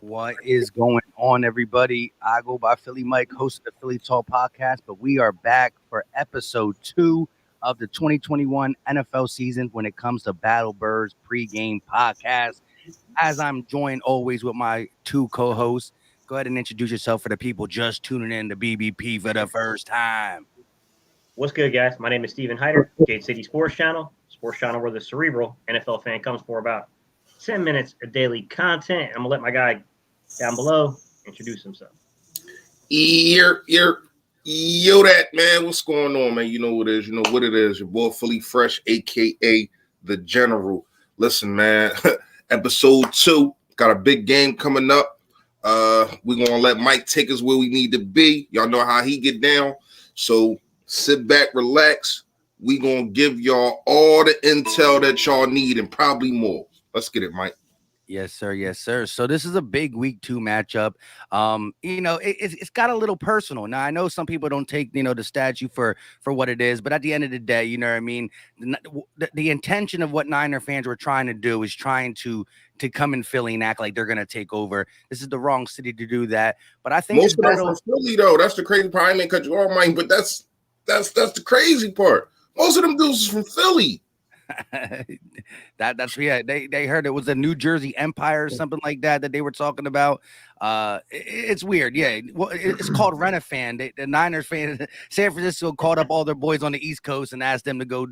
What is going on, everybody? I go by Philly Mike, host of the Philly Talk podcast, but we are back for episode 2 of the 2021 NFL season when it comes to Battle Birds pregame podcast. As I'm joined always with my two co-hosts, go ahead and introduce yourself for the people just tuning in to BBP for the first time. What's good, guys? My name is Steven Hyder, Gate City Sports Channel where the cerebral NFL fan comes for about 10 minutes of daily content. I'm going to let my guy down below introduce himself. Yo, that, man. What's going on, man? You know what it is. You know what it is. Your boy, Fully Fresh, a.k.a. The General. Listen, man, episode 2. Got a big game coming up. We're going to let Mike take us where we need to be. Y'all know how he get down. So sit back, relax. We going to give y'all all the intel that y'all need and probably more. Let's get it, Mike. Yes, sir. Yes, sir. So this is a big week 2 matchup. It's got a little personal. Now, I know some people don't take, the statue for what it is, but at the end of the day, you know what I mean? The intention of what Niner fans were trying to do is trying to come in Philly and act like they're going to take over. This is the wrong city to do that. But I think most of them from Philly, though. That's the crazy part. I may cut you off, Mike, but that's the crazy part. Most of them dudes is from Philly. That's they heard it was a New Jersey Empire or something like that they were talking about. It's weird. Yeah, well, it's called Rent-A-Fan. The Niners fan San Francisco called up all their boys on the East Coast and asked them to go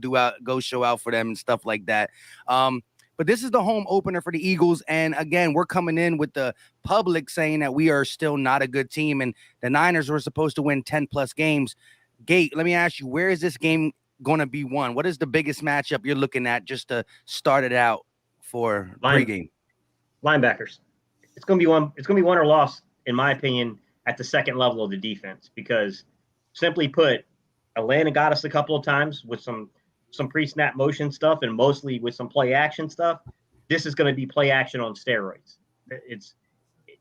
show out for them and stuff like that. But this is the home opener for the Eagles, and again, we're coming in with the public saying that we are still not a good team, and the Niners were supposed to win 10 plus games. Gate, let me ask you, where is this game going to be won? What is the biggest matchup you're looking at just to start it out for pregame? Linebackers. It's going to be one. It's going to be won or lost, in my opinion, at the second level of the defense. Because, simply put, Atlanta got us a couple of times with some pre-snap motion stuff and mostly with some play action stuff. This is going to be play action on steroids.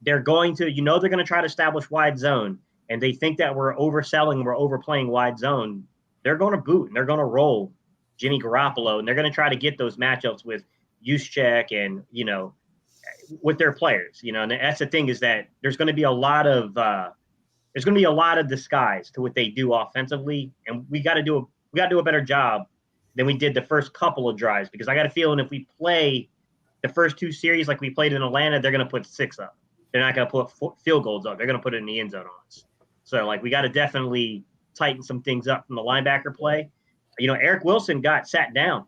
They're going to try to establish wide zone, and they think that we're overselling, we're overplaying wide zone. They're going to boot and they're going to roll Jimmy Garoppolo, and they're going to try to get those matchups with Juszczyk and, with their players, and that's the thing is that there's going to be a lot of disguise to what they do offensively. And we got to do a better job than we did the first couple of drives, because I got a feeling if we play the first 2 series like we played in Atlanta, they're going to put 6 up. They're not going to put field goals up. They're going to put it in the end zone on us. So we got to definitely tighten some things up from the linebacker play. Eric Wilson got sat down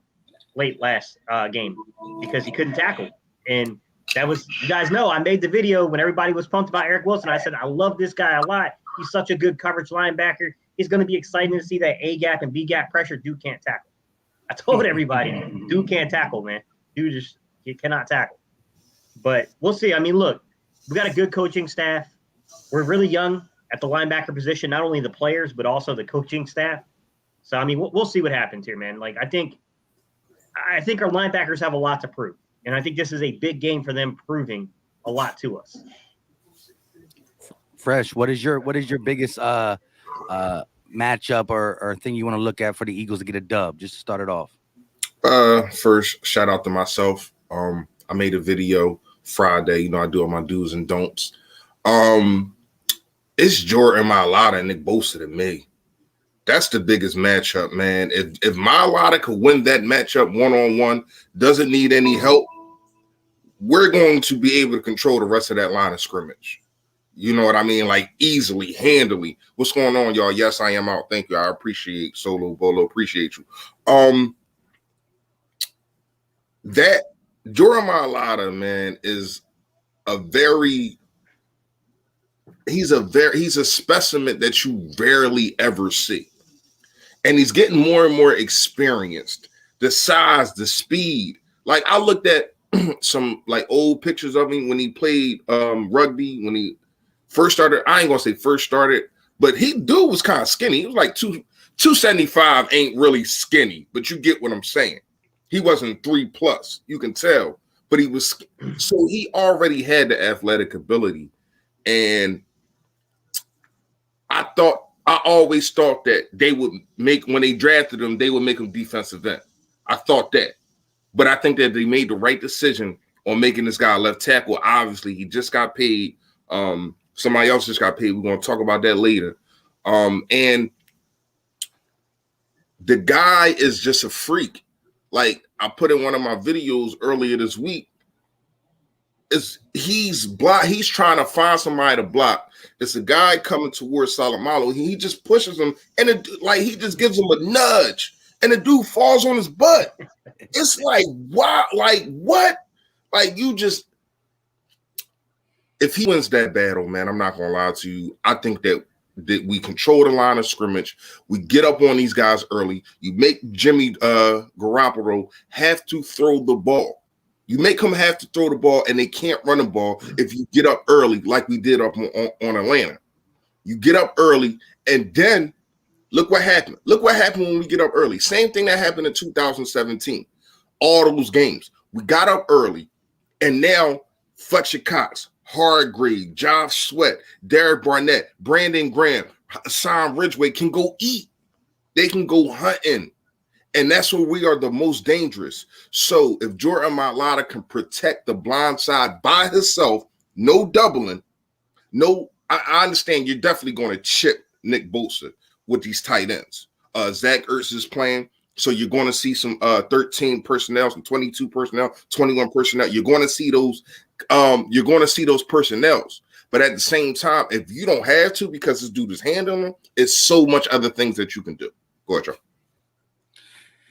late last game because he couldn't tackle. And that was, you guys know, I made the video when everybody was pumped about Eric Wilson. I said, I love this guy a lot. He's such a good coverage linebacker. It's going to be exciting to see that A-gap and B-gap pressure. Dude can't tackle. I told everybody, dude can't tackle, man. Dude he cannot tackle. But we'll see. I mean, look, we got a good coaching staff. We're really young at the linebacker position, not only the players, but also the coaching staff. So, I mean, we'll see what happens here, man. I think our linebackers have a lot to prove. And I think this is a big game for them proving a lot to us. Fresh, what is your biggest matchup or thing you want to look at for the Eagles to get a dub? Just to start it off. First, shout out to myself. I made a video Friday. I do all my do's and don'ts. It's Jordan Mailata and Nick Bosa to me. That's the biggest matchup, man. If Mailata could win that matchup one-on-one, doesn't need any help, we're going to be able to control the rest of that line of scrimmage. You know what I mean? Easily, handily. What's going on, y'all? Yes, I am out. Thank you. I appreciate Solo Bolo. Appreciate you. That Jordan Mailata, man, is he's a specimen that you rarely ever see. And he's getting more and more experienced. The size, the speed. I looked at some old pictures of him when he played rugby, when he first started. I ain't gonna say first started, but dude was kind of skinny. He was 275 ain't really skinny, but you get what I'm saying. He wasn't 3+, you can tell, but he was, so he already had the athletic ability. And I always thought that they would when they drafted him, they would make him defensive end. I thought that. But I think that they made the right decision on making this guy left tackle. Obviously, he just got paid. Somebody else just got paid. We're going to talk about that later. And the guy is just a freak. Like I put in one of my videos earlier this week. He's trying to find somebody to block. It's a guy coming towards Salamalo. He just pushes him, and he just gives him a nudge, and the dude falls on his butt. It's like, wow, like what? Like you just, if he wins that battle, man, I'm not gonna lie to you. I think that we control the line of scrimmage. We get up on these guys early. You make Jimmy Garoppolo have to throw the ball. You make them have to throw the ball, and they can't run the ball if you get up early, like we did up on Atlanta. You get up early, and then look what happened. Look what happened when we get up early. Same thing that happened in 2017. All those games. We got up early, and now Fletcher Cox, Hargrave, Josh Sweat, Derek Barnett, Brandon Graham, Hassan Ridgeway can go eat. They can go hunting. And that's where we are the most dangerous. So if Jordan Mailata can protect the blind side by himself, no doubling, I understand you're definitely going to chip Nick Bosa with these tight ends. Zach Ertz is playing, so you're going to see some 13 personnel, some 22 personnel, 21 personnel. You're going to see those. You're going to see those personnels. But at the same time, if you don't have to because this dude is handling them, it's so much other things that you can do. Go ahead, Joe.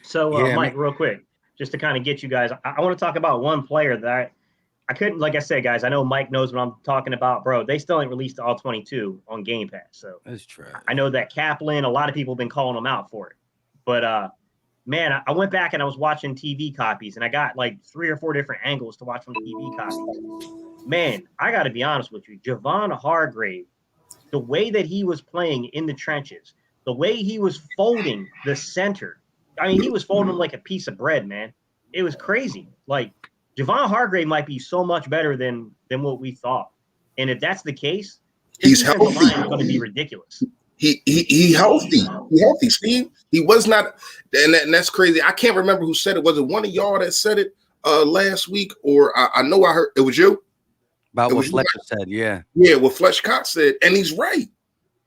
So, Mike, real quick, just to kind of get you guys, I want to talk about one player that I couldn't, like I said, guys, I know Mike knows what I'm talking about, bro. They still ain't released all 22 on Game Pass. So that's true. I know that Kaplan, a lot of people have been calling him out for it. But, man, I went back and I was watching TV copies, and I got like 3 or 4 different angles to watch from the TV copies. Man, I got to be honest with you. Javon Hargrave, the way that he was playing in the trenches, the way he was folding the center, I mean, he was folding him like a piece of bread, man. It was crazy. Like, Javon Hargrave might be so much better than what we thought. And if that's the case, he's healthy. Line is going to be ridiculous. He healthy. He healthy, Steve. He was not, and that's crazy. I can't remember who said it. Was it one of y'all that said it last week? Or I know I heard it was you. About what Fletcher said, yeah. Yeah, what Fletcher Cox said, and he's right.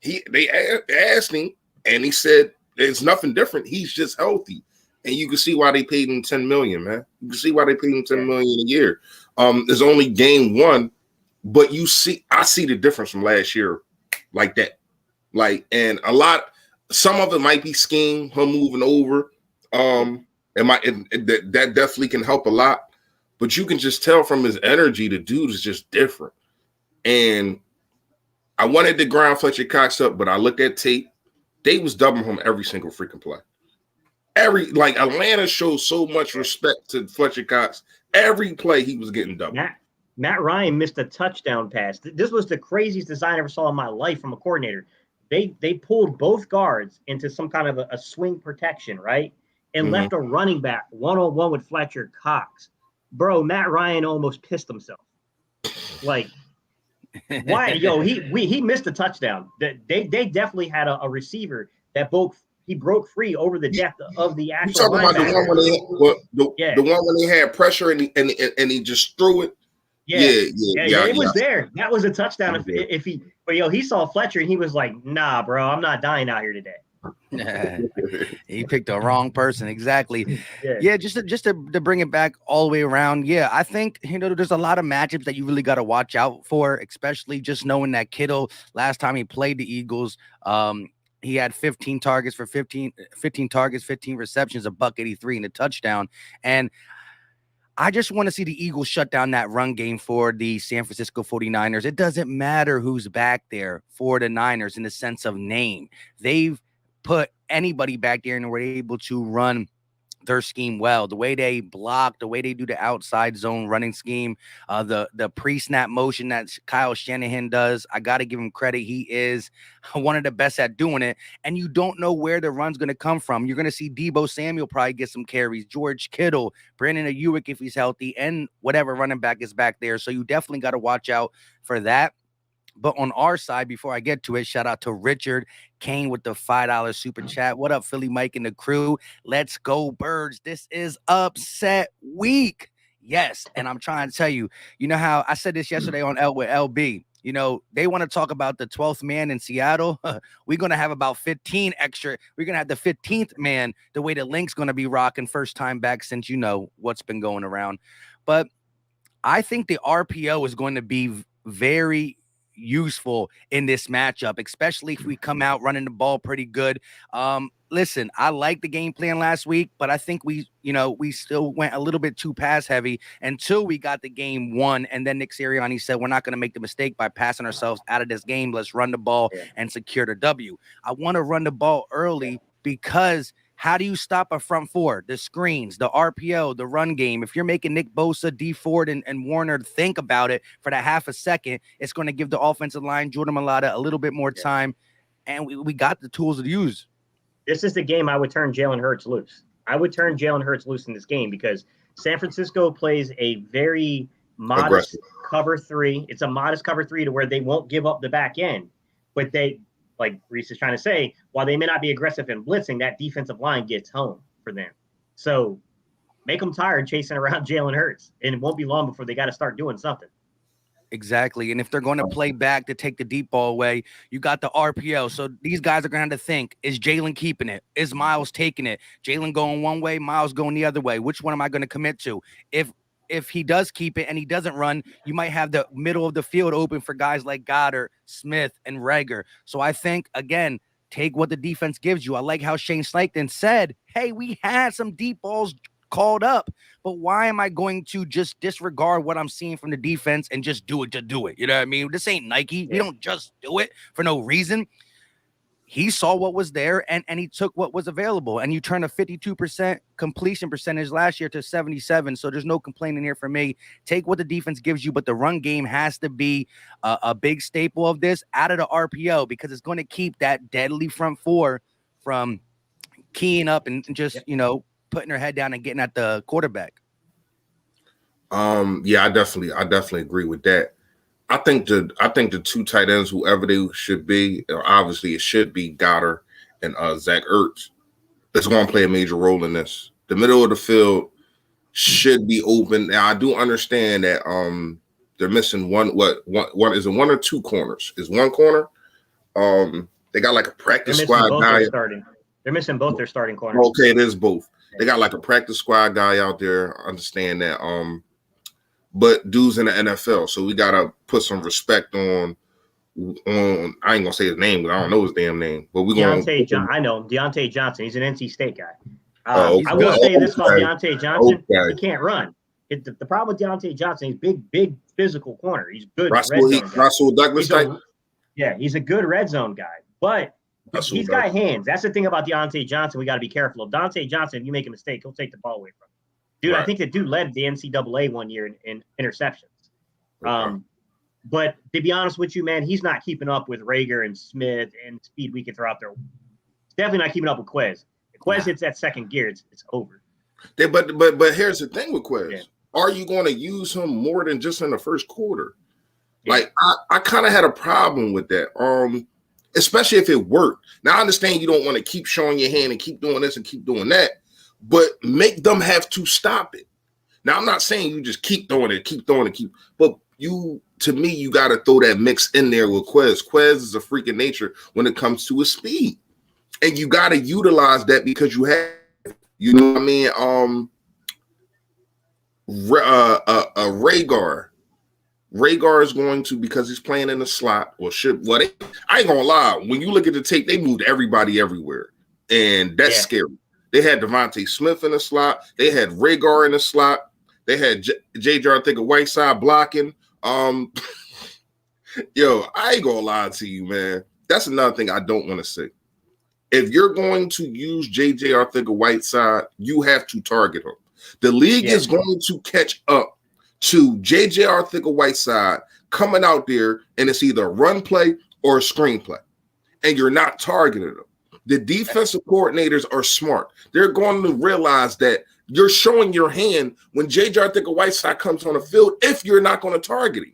They asked him, and he said there's nothing different. He's just healthy. And you can see why they paid him $10 million, man. You can see why they paid him $10 million a year. There's only game one, but I see the difference from last year like that. Like, and some of it might be scheme, him moving over. That definitely can help a lot. But you can just tell from his energy, the dude is just different. And I wanted to grind Fletcher Cox up, but I looked at tape. They was doubling him every single freaking play. Atlanta shows so much respect to Fletcher Cox. Every play he was getting doubled. Matt Ryan missed a touchdown pass. This was the craziest design I ever saw in my life from a coordinator. They pulled both guards into some kind of a swing protection, right? And left a running back one-on-one with Fletcher Cox. Bro, Matt Ryan almost pissed himself. Like, why? Yo, he missed a touchdown. They definitely had a receiver that broke free over the depth of the actual. You talking about the one when they had pressure and he just threw it? Yeah, it was there. That was a touchdown. If he, but he saw Fletcher and he was like, "Nah, bro, I'm not dying out here today." He picked the wrong person. Exactly. Yeah, just to bring it back all the way around. Yeah, I think there's a lot of matchups that you really got to watch out for, especially just knowing that Kittle last time he played the Eagles, he had 15 targets for 15 targets, 15 receptions, $183 and a touchdown. And I just want to see the Eagles shut down that run game for the San Francisco 49ers. It doesn't matter who's back there for the Niners in the sense of name. They've put anybody back there and were able to run their scheme well. The way they block, the way they do the outside zone running scheme, the pre-snap motion that Kyle Shanahan does, I got to give him credit. He is one of the best at doing it, and you don't know where the run's going to come from. You're going to see Deebo Samuel probably get some carries, George Kittle, Brandon Ayuk if he's healthy, and whatever running back is back there. So you definitely got to watch out for that. But on our side, before I get to it, shout out to Richard Kane with the $5 super chat. What up, Philly Mike and the crew? Let's go, Birds. This is upset week. Yes, and I'm trying to tell you, you know how I said this yesterday on L with LB. You know, they want to talk about the 12th man in Seattle. We're going to have about 15 extra. We're going to have the 15th man, the way the Link's going to be rocking first time back since you know what's been going around. But I think the RPO is going to be very useful in this matchup, especially if we come out running the ball pretty good. Listen, I like the game plan last week, but I think we still went a little bit too pass heavy until we got the game won. And then Nick Sirianni said, we're not going to make the mistake by passing ourselves out of this game. Let's run the ball and secure the W. I want to run the ball early because how do you stop a front four? The screens, the RPO, the run game. If you're making Nick Bosa, D Ford, and Warner think about it for that half a second, it's going to give the offensive line, Jordan Mailata, a little bit more time. And we got the tools to use. This is the game I would turn Jalen Hurts loose. I would turn Jalen Hurts loose in this game because San Francisco plays a very modest cover three. It's a modest cover three to where they won't give up the back end. But they, like Reese is trying to say, while they may not be aggressive in blitzing, that defensive line gets home for them. So make them tired chasing around Jalen Hurts. And it won't be long before they got to start doing something. Exactly. And if they're going to play back to take the deep ball away, you got the RPO. So these guys are going to have to think, is Jalen keeping it? Is Miles taking it? Jalen going one way, Miles going the other way. Which one am I going to commit to? If he does keep it and he doesn't run, you might have the middle of the field open for guys like Goddard, Smith, and Rager. So I think, again, take what the defense gives you. I like how Shane Steichen said, hey, we had some deep balls called up, but why am I going to just disregard what I'm seeing from the defense and just do it to do it? You know what I mean? This ain't Nike. We don't just do it for no reason. He saw what was there and he took what was available. And you turn a 52% completion percentage last year to 77. So there's no complaining here for me. Take what the defense gives you, but the run game has to be a big staple of this out of the RPO because it's going to keep that deadly front four from keying up and just, putting her head down and getting at the quarterback. Yeah, I definitely agree with that. I think the two tight ends, whoever they should be, obviously it should be Goddard and Zach Ertz. It's going to play a major role in this. The middle of the field should be open. Now I do understand that they're missing one is it one or two corners? Is one corner? They got like a practice squad guy. They're missing both their starting corners. Okay, it is both. They got like a practice squad guy out there. Understand that. But dude's in the NFL, so we gotta put some respect on. I ain't gonna say his name, but I don't know his damn name. But we gonna. I know him, Deontay Johnson. He's an NC State guy. Okay. I will say this about Deontay Johnson: he can't run. The problem with Deontay Johnson, he's big physical corner. He's good. Russell Douglas type. He's a good red zone guy, but. He's got hands. That's the thing about Deontay Johnson. We got to be careful of. Deontay Johnson, if you make a mistake, he'll take the ball away from you. Dude, right. I think the dude led the NCAA one year in interceptions. Okay. But to be honest with you, man, he's not keeping up with Rager and Smith and speed we can throw out there. Definitely not keeping up with Quez. If Quez hits that second gear, it's over. But here's the thing with Quez. Yeah. Are you going to use him more than just in the first quarter? Yeah. Like, I kind of had a problem with that. Especially if it worked. Now, I understand you don't want to keep showing your hand and keep doing this and keep doing that, but make them have to stop it. Now, I'm not saying you just keep throwing it, but to me, you got to throw that mix in there with Quez. Quez is a freak of nature when it comes to his speed, and you got to utilize that because you have, you know what I mean? Rhaegar is going to, because he's playing in the slot, or I ain't gonna lie. When you look at the tape, they moved everybody everywhere, and that's scary. They had Devontae Smith in the slot. They had Rhaegar in the slot. They had J.J. Whiteside blocking. Yo, I ain't gonna lie to you, man. That's another thing I don't want to say. If you're going to use J.J. Whiteside, you have to target him. The league is going to catch up to J.J. Whiteside coming out there, and it's either a run play or a screenplay, and you're not targeting them. The defensive coordinators are smart. They're going to realize that you're showing your hand when J.J. Whiteside comes on the field if you're not going to target him.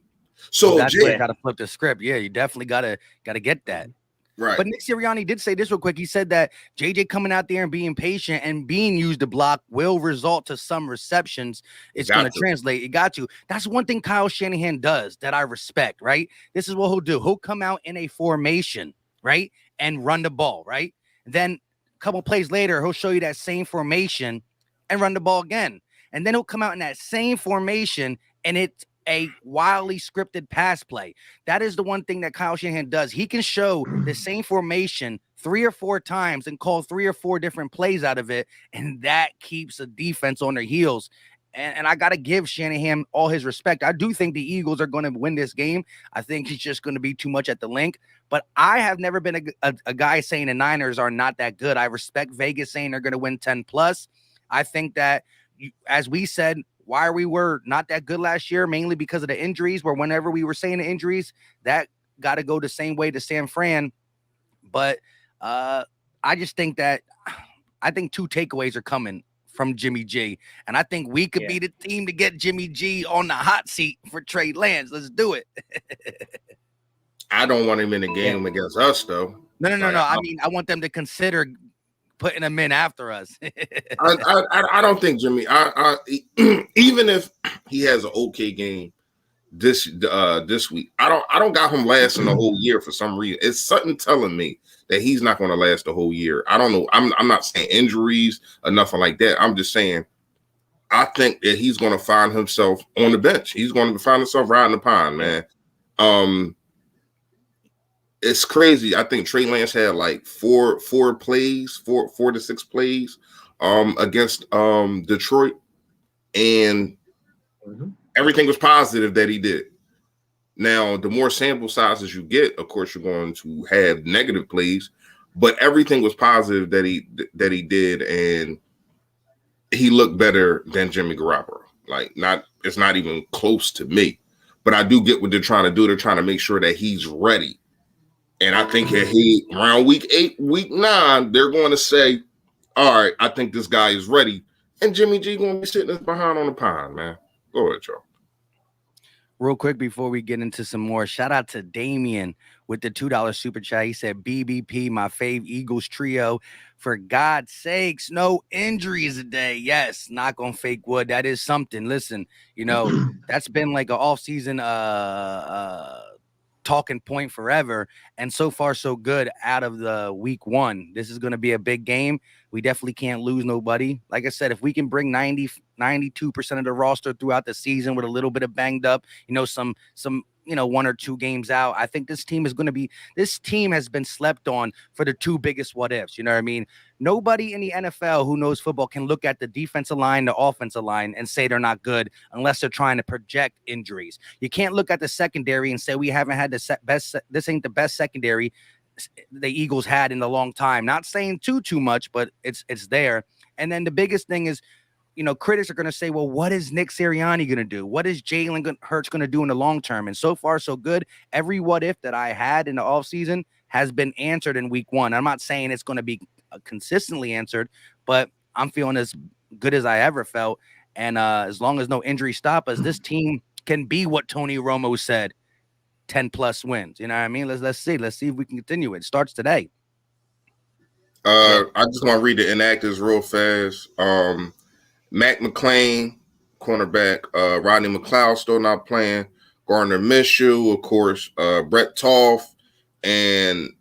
So that's why you got to flip the script. Yeah, you definitely got to get that. Right. But Nick Sirianni did say this real quick. He said that JJ coming out there and being patient and being used to block will result to some receptions. It's going to translate. It got to. That's one thing Kyle Shanahan does that I respect, right? This is what he'll do. He'll come out in a formation, right? And run the ball, right? Then a couple plays later, he'll show you that same formation and run the ball again. And then he'll come out in that same formation and it's a wildly scripted pass play. That is the one thing that Kyle Shanahan does. He can show the same formation 3 or 4 times and call 3 or 4 different plays out of it, and that keeps a defense on their heels. And I got to give Shanahan all his respect. I do think the Eagles are going to win this game. I think he's just going to be too much at the link. But I have never been a guy saying the Niners are not that good. I respect Vegas saying they're going to win 10+. I think that, as we said, why we were not that good last year, mainly because of the injuries, where whenever we were saying the injuries, that got to go the same way to San Fran. But I just think that I think 2 takeaways are coming from Jimmy G. And I think we could be the team to get Jimmy G on the hot seat for Trey Lance. Let's do it. I don't want him in the game against us, though. No. I mean, I want them to consider putting him in after us. I don't think Jimmy. I even if he has an okay game this week, I don't got him lasting the whole year for some reason. It's something telling me that he's not going to last the whole year. I don't know. I'm not saying injuries or nothing like that. I'm just saying I think that he's going to find himself on the bench. He's going to find himself riding the pond, man. It's crazy. I think Trey Lance had like four to six plays against Detroit, and everything was positive that he did. Now, the more sample sizes you get, of course, you're going to have negative plays, but everything was positive that he did, and he looked better than Jimmy Garoppolo. It's not even close to me, but I do get what they're trying to do. They're trying to make sure that he's ready. And I think that around week 8, week 9, they're going to say, all right, I think this guy is ready. And Jimmy G going to be sitting behind on the pond, man. Go ahead, Joe. Real quick before we get into some more, shout out to Damien with the $2 super chat. He said, BBP, my fave Eagles trio. For God's sakes, no injuries today. Yes, knock on fake wood. That is something. Listen, that's been like an off-season talking point forever, and so far so good out of the week 1. This is going to be a big game. We definitely can't lose nobody. Like I said, if we can bring 92% of the roster throughout the season with a little bit of banged up, some 1 or 2 games out, I think this team has been slept on for the 2 biggest what ifs. You know what I mean? Nobody in the NFL who knows football can look at the defensive line, the offensive line, and say they're not good unless they're trying to project injuries. You can't look at the secondary and say we haven't had this ain't the best secondary the Eagles had in a long time. Not saying too much, but it's there. And then the biggest thing is, critics are going to say, well, what is Nick Sirianni going to do? What is Jalen Hurts going to do in the long term? And so far, so good. Every what if that I had in the offseason has been answered in week 1. I'm not saying it's going to be consistently answered, but I'm feeling as good as I ever felt. And as long as no injuries stop us, this team can be what Tony Romo said, 10+ wins. You know what I mean? Let's see if we can continue. It starts today. I just want to read the inactives real fast. Mac McClain, cornerback. Rodney McLeod still not playing. Gardner Minshew, of course. Brett Toff, and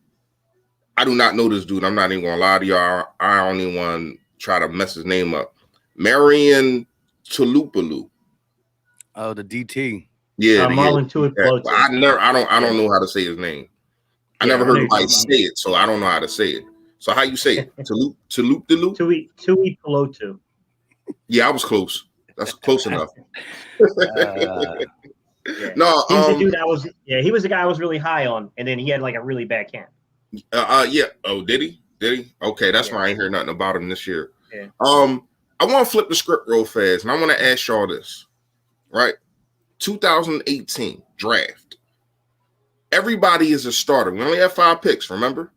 I do not know this dude. I'm not even gonna lie to y'all. I don't even want to try to mess his name up. Marion Tulupalu. Oh, the DT. Yeah, Marlon Tuipulotu. I don't know how to say his name. I never heard anybody say it, so I don't know how to say it. So how you say it? Tulupalu? Tuipulotu. Yeah, I was close. That's close enough. No, he was the dude he was the guy I was really high on, and then he had like a really bad camp. Yeah. Oh, did he? Okay, that's why I ain't heard nothing about him this year. Yeah. I want to flip the script real fast, and I want to ask y'all this, right? 2018 draft. Everybody is a starter. We only have 5 picks, remember?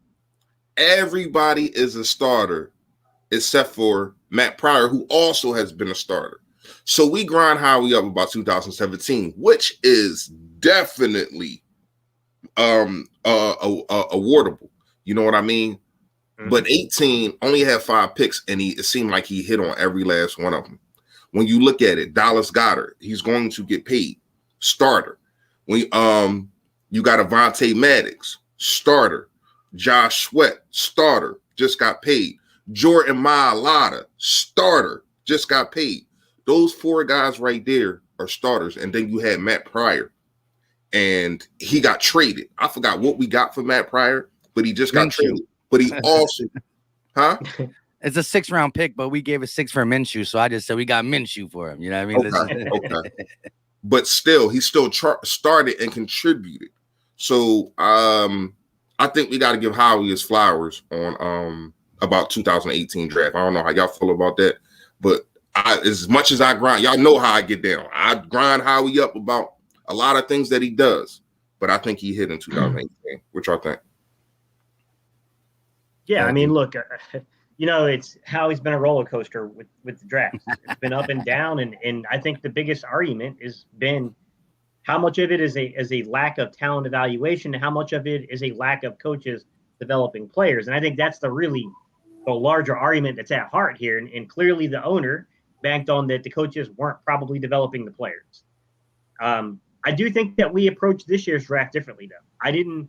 Everybody is a starter except for Matt Pryor, who also has been a starter. So we grind Howie up about 2017, which is definitely awardable. You know what I mean? Mm-hmm. But 18 only had 5 picks, and it seemed like he hit on every last one of them. When you look at it, Dallas Goedert, he's going to get paid. Starter. When you got Avonte Maddox, starter. Josh Sweat, starter, just got paid. Jordan Mailata, starter, just got paid. Those 4 guys right there are starters. And then you had Matt Pryor, and he got traded. I forgot what we got for Matt Pryor, but he just got traded. But he also, huh? It's a 6th-round pick, but we gave a 6 for Minshew, so I just said we got Minshew for him. You know what I mean? Okay. But still, he still started and contributed. So I think we got to give Howie his flowers on about 2018 draft. I don't know how y'all feel about that, but as much as I grind, y'all know how I get down. I grind Howie up about a lot of things that he does, but I think he hit in 2018. What y'all think? Yeah, I mean, look, it's Howie's been a roller coaster with the draft. It's been up and down, and I think the biggest argument has been how much of it is a lack of talent evaluation, and how much of it is a lack of coaches developing players. And I think that's the larger argument that's at heart here. And clearly the owner banked on that the coaches weren't probably developing the players. I do think that we approached this year's draft differently, though.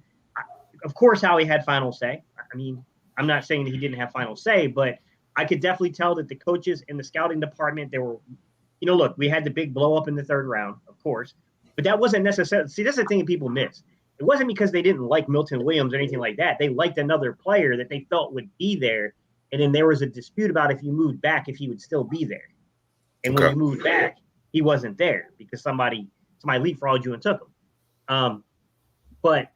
Of course, Howie had final say. I mean, I'm not saying that he didn't have final say, but I could definitely tell that the coaches in the scouting department, they were, look, we had the big blow up in the 3rd round, of course, but that wasn't necessarily, see, that's the thing that people miss. It wasn't because they didn't like Milton Williams or anything like that. They liked another player that they felt would be there. And then there was a dispute about if you moved back, if he would still be there. And when we moved back, he wasn't there because somebody leapfrogged you and took him. But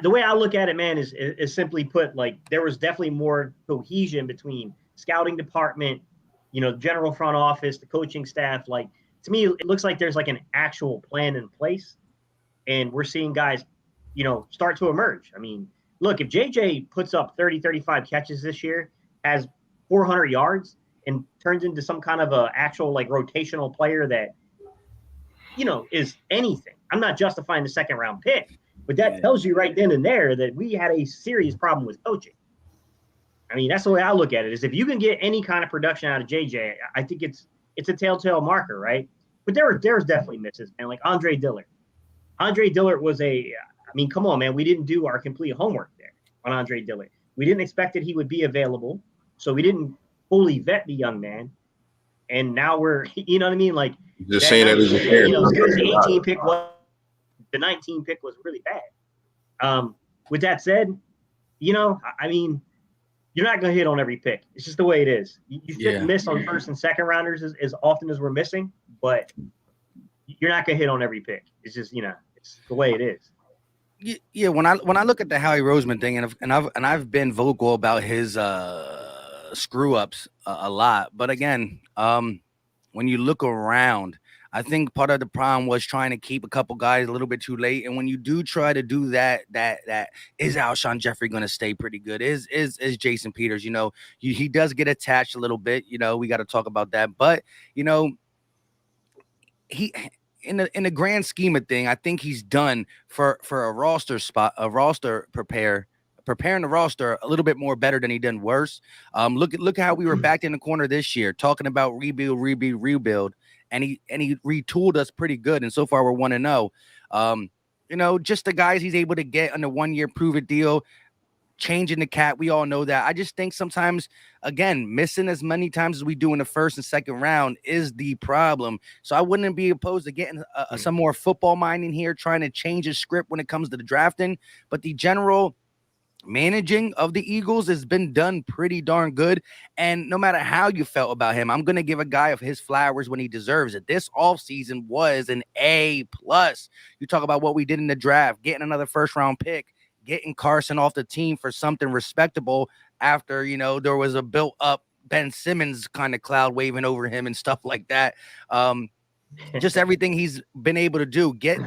the way I look at it, man, is simply put, like, there was definitely more cohesion between scouting department, general front office, the coaching staff. Like, to me, it looks like there's like an actual plan in place, and we're seeing guys, start to emerge. I mean, look, if JJ puts up 30, 35 catches this year, has 400 yards, and turns into some kind of a actual like rotational player that, is anything. I'm not justifying the 2nd-round pick. But that tells you right then and there that we had a serious problem with coaching. I mean, that's the way I look at it, is if you can get any kind of production out of JJ, I think it's a telltale marker, right? But there's definitely misses, man. Like Andre Dillard. Andre Dillard was come on, man. We didn't do our complete homework there on Andre Dillard. We didn't expect that he would be available, so we didn't fully vet the young man. And now we're, you know what I mean? Like, just saying that as a parent. As good as the 18 pick was, the 19 pick was really bad. With that said, I mean, you're not going to hit on every pick. It's just the way it is. You shouldn't miss on 1st and 2nd rounders as often as we're missing, but you're not going to hit on every pick. It's just, it's the way it is. Yeah. When I look at the Howie Roseman thing, and I've been vocal about his screw ups a lot, but again, when you look around, I think part of the problem was trying to keep a couple guys a little bit too late. And when you do try to do that is Alshon Jeffrey going to stay pretty good? Is Jason Peters, he does get attached a little bit, we got to talk about that. But, he, in the grand scheme of thing, I think he's done for a roster spot, preparing the roster a little bit more better than he done worse. Look how we were backed in the corner this year talking about rebuild. And he retooled us pretty good, and so far we're 1-0. Just the guys he's able to get on the 1-year prove-it deal, changing the cap. We all know that. I just think sometimes, again, missing as many times as we do in the 1st and 2nd round is the problem. So I wouldn't be opposed to getting some more football mind in here, trying to change the script when it comes to the drafting. But the general managing of the Eagles has been done pretty darn good. And no matter how you felt about him, I'm going to give a guy of his flowers when he deserves it. This offseason was an A+. You talk about what we did in the draft, getting another 1st-round pick, getting Carson off the team for something respectable after, there was a built-up Ben Simmons kind of cloud waving over him and stuff like that. Just everything he's been able to do, get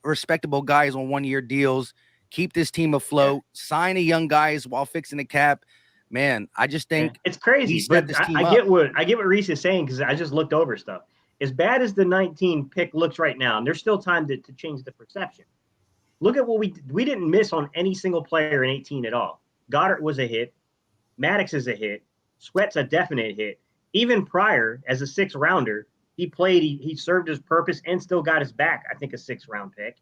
respectable guys on 1-year deals, keep this team afloat, sign the young guys while fixing the cap. Man, I just think it's crazy. But I get what Reese is saying, because I just looked over stuff. As bad as the 19 pick looks right now, and there's still time to change the perception. look at what we didn't miss on any single player in 18 at all. Goddard was a hit. Maddox is a hit. Sweat's a definite hit. Even prior, as a 6th rounder, he played, he served his purpose and still got his back, I think, a 6th round pick.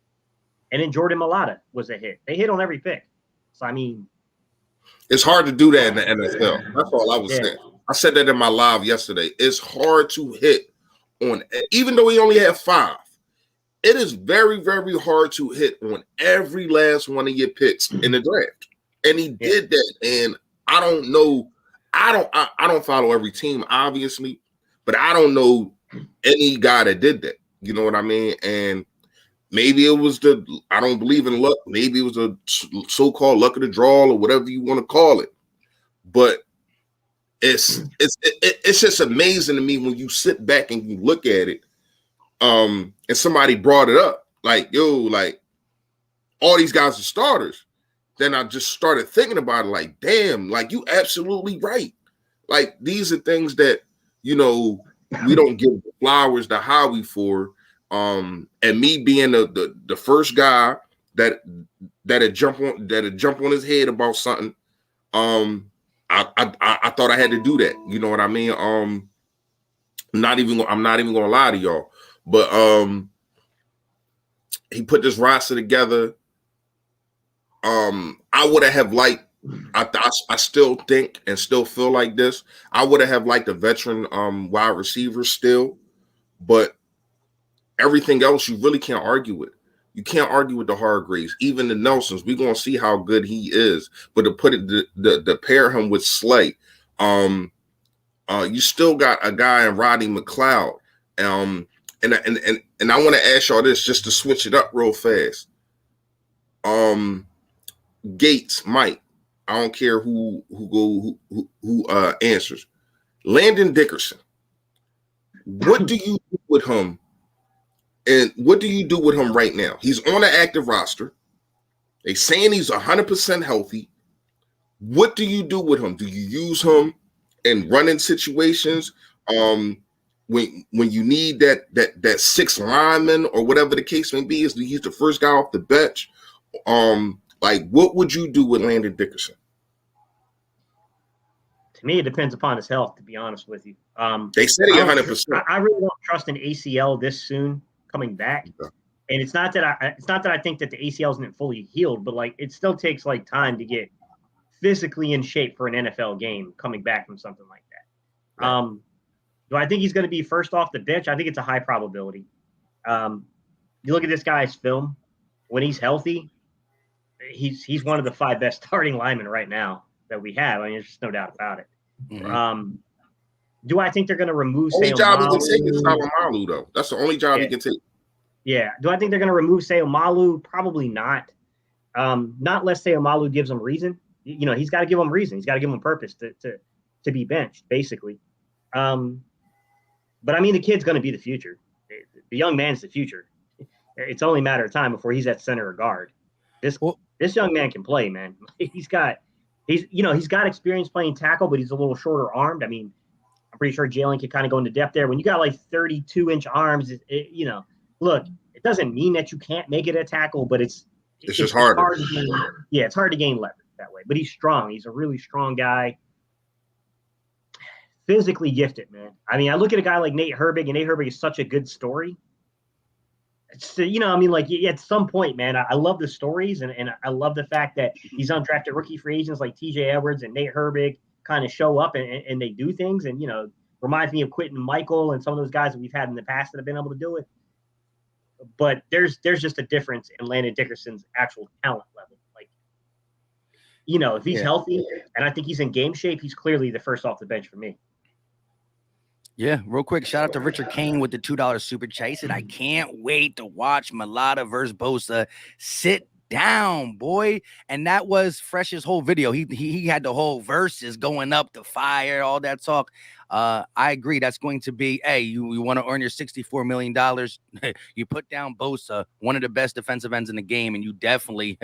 And then Jordan Mailata was a hit. They hit on every pick. So, I mean, it's hard to do that in the NFL. That's all I was saying. I said that in my live yesterday. It's hard to hit on, even though he only had 5. It is very, very hard to hit on every last one of your picks in the draft. And he did that. And I don't know. I don't follow every team, obviously, but I don't know any guy that did that. You know what I mean? And maybe it was I don't believe in luck. Maybe it was a so-called luck of the draw or whatever you want to call it. But it's just amazing to me when you sit back and you look at it. And somebody brought it up, like, yo, like, all these guys are starters. Then I just started thinking about it, like, damn, like, you absolutely right. Like, these are things that, you know, we don't give the flowers to Howie for. And me being the first guy that'd jump on his head about something, I thought I had to do that. You know what I mean? I'm not even gonna lie to y'all. But he put this roster together. I would have liked. I still think and still feel like this. I would have liked a veteran wide receiver still, but everything else you really can't argue with. You can't argue with the Hargraves, even the Nelsons. We're gonna see how good he is, but to put it to pair him with Slay, you still got a guy in Rodney McLeod. And I want to ask y'all this just to switch it up real fast. Gates, Mike, I don't care who answers. Landon Dickerson, what do you do with him? And what do you do with him right now? He's on an active roster. They saying he's 100% healthy. What do you do with him? Do you use him in running situations? When you need that 6th lineman or whatever the case may be, is he's the first guy off the bench. Like, what would you do with Landon Dickerson? To me, it depends upon his health, to be honest with you. They said he 100%. I really don't trust an ACL this soon coming back. Okay. And it's not that I think that the ACL isn't fully healed, but like, it still takes like time to get physically in shape for an NFL game coming back from something like that. Right. Do I think he's going to be first off the bench? I think it's a high probability. You look at this guy's film. When he's healthy, he's one of the 5 best starting linemen right now that we have. I mean, there's just no doubt about it. Mm-hmm. Do I think they're going to remove Only job he can take is Malu, though. That's the only job he can take. Yeah. Do I think they're going to remove Malu? Probably not. Not unless Malu gives him reason. You know, he's got to give him reason. He's got to give him purpose to be benched, basically. But I mean, the kid's going to be the future. The young man's the future. It's only a matter of time before he's at center or guard. This young man can play, man. He's got experience playing tackle, but he's a little shorter armed. I mean, I'm pretty sure Jalen could kind of go into depth there. When you got like 32-inch arms, look, it doesn't mean that you can't make it a tackle, but it's just harder. Hard to gain, it's hard to gain leverage that way. But he's strong. He's a really strong guy. Physically gifted, man. I mean, I look at a guy like Nate Herbig, and Nate Herbig is such a good story. It's, at some point, man, I love the stories, and I love the fact that these undrafted rookie free agents like TJ Edwards and Nate Herbig kind of show up and they do things, and, reminds me of Quentin Michael and some of those guys that we've had in the past that have been able to do it. But there's just a difference in Landon Dickerson's actual talent level. Like, if he's healthy, and I think he's in game shape, he's clearly the first off the bench for me. Yeah, real quick, shout out to Richard Kane with the $2 super chat. He said, I can't wait to watch Mailata versus Bosa. Sit down, boy. And that was Fresh's whole video. He had the whole verses going up, the fire, all that talk. I agree. That's going to be, hey, you want to earn your $64 million. You put down Bosa, one of the best defensive ends in the game, and you definitely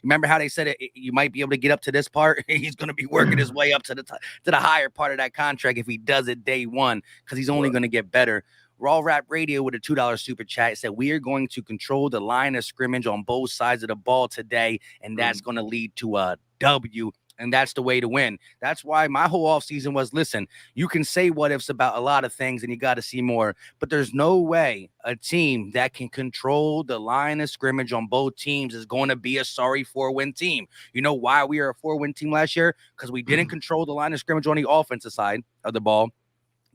remember how they said it, you might be able to get up to this part. He's going to be working his way up to the higher part of that contract if he does it day one, because he's only going to get better Raw Rap Radio with a $2 super chat. It said, we are going to control the line of scrimmage on both sides of the ball today, and that's going to lead to a W. And that's the way to win. That's why my whole offseason was, listen, you can say what ifs about a lot of things and you got to see more, but there's no way a team that can control the line of scrimmage on both teams is going to be a sorry 4-win team. You know why we are a 4-win team last year? Because we didn't control the line of scrimmage on the offensive side of the ball.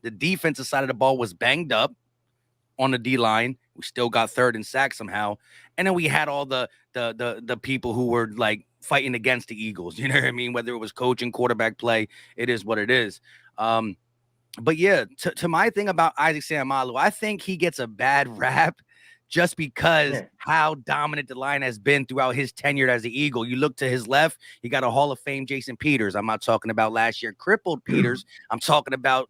The defensive side of the ball was banged up on the D line. We still got third and sack somehow. And then we had all the people who were like fighting against the Eagles. You know what I mean? Whether it was coaching, quarterback play, it is what it is. But yeah, to my thing about Isaac Seumalo, I think he gets a bad rap just because how dominant the line has been throughout his tenure as the Eagle. You look to his left, you got a Hall of Fame Jason Peters. I'm not talking about last year crippled Peters. I'm talking about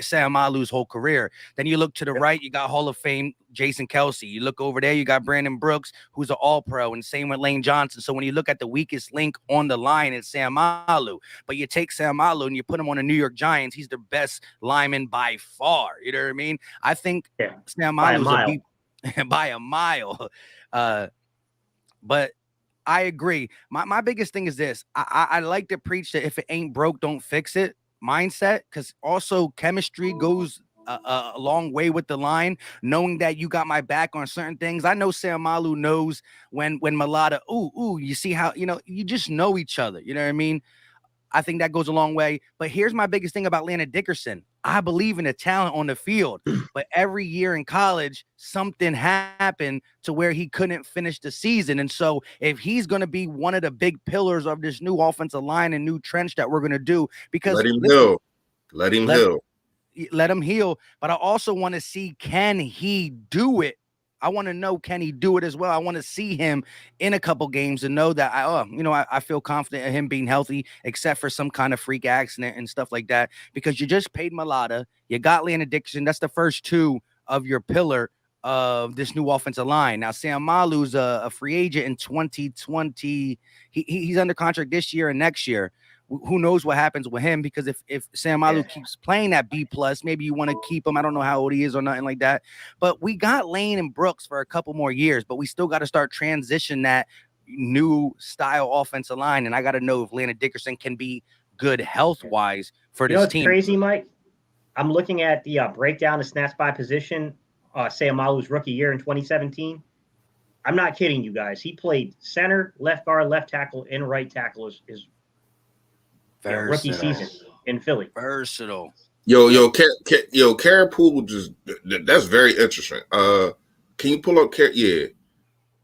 Seumalo's whole career. Then you look to the right, you got Hall of Fame Jason Kelsey. You look over there, you got Brandon Brooks, who's an all-pro, and same with Lane Johnson. So when you look at the weakest link on the line, it's Seumalo. But you take Seumalo and you put him on the New York Giants, he's the best lineman by far. You know what I mean? I think Seumalo's by a mile. But I agree. My biggest thing is this. I like to preach that if it ain't broke, don't fix it mindset, because also chemistry goes a long way with the line, knowing that you got my back on certain things. I know Seumalo knows when Malata, you see how, you just know each other. You know what I mean? I think that goes a long way. But here's my biggest thing about Landon Dickerson. I believe in the talent on the field, but every year in college, something happened to where he couldn't finish the season. And so if he's going to be one of the big pillars of this new offensive line and new trench that we're going to do, because let him heal. But I also want to see, can he do it? I want to know, can he do it as well? I want to see him in a couple games and know that I feel confident in him being healthy, except for some kind of freak accident and stuff like that, because you just paid Malata. You got Landon Dickerson. That's the first two of your pillar of this new offensive line. Now, Seumalo's a free agent in 2020. He's under contract this year and next year. Who knows what happens with him? Because if Seumalo keeps playing at B+, maybe you want to keep him. I don't know how old he is or nothing like that. But we got Lane and Brooks for a couple more years, but we still got to start transition that new style offensive line. And I got to know if Landon Dickerson can be good health-wise for this team. You know what's crazy, Mike? I'm looking at the breakdown of snaps by position, Seumalo's rookie year in 2017. I'm not kidding you guys. He played center, left guard, left tackle, and right tackle his rookie season in Philly. Versatile. Carapool just, that's very interesting. Can you pull up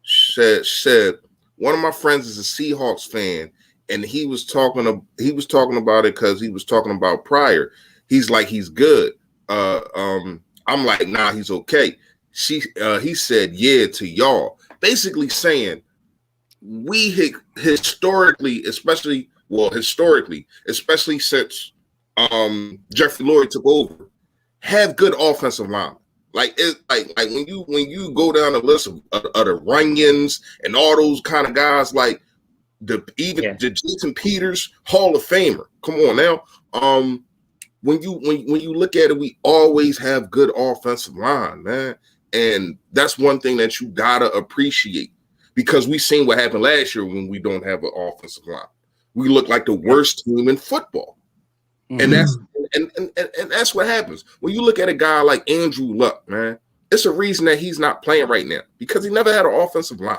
said one of my friends is a Seahawks fan, and he was talking about it because he was talking about Pryor. He's like, he's good. I'm like, nah, he's okay. He said, yeah, to y'all, basically saying we historically, especially since Jeffrey Lurie took over, have good offensive line. Like when you go down the list of the Runyons and all those kind of guys, like the Jason Peters, Hall of Famer. Come on now. When you look at it, we always have good offensive line, man. And that's one thing that you gotta appreciate, because we seen what happened last year when we don't have an offensive line. We look like the worst team in football. Mm-hmm. And that's what happens. When you look at a guy like Andrew Luck, man, it's a reason that he's not playing right now, because he never had an offensive line.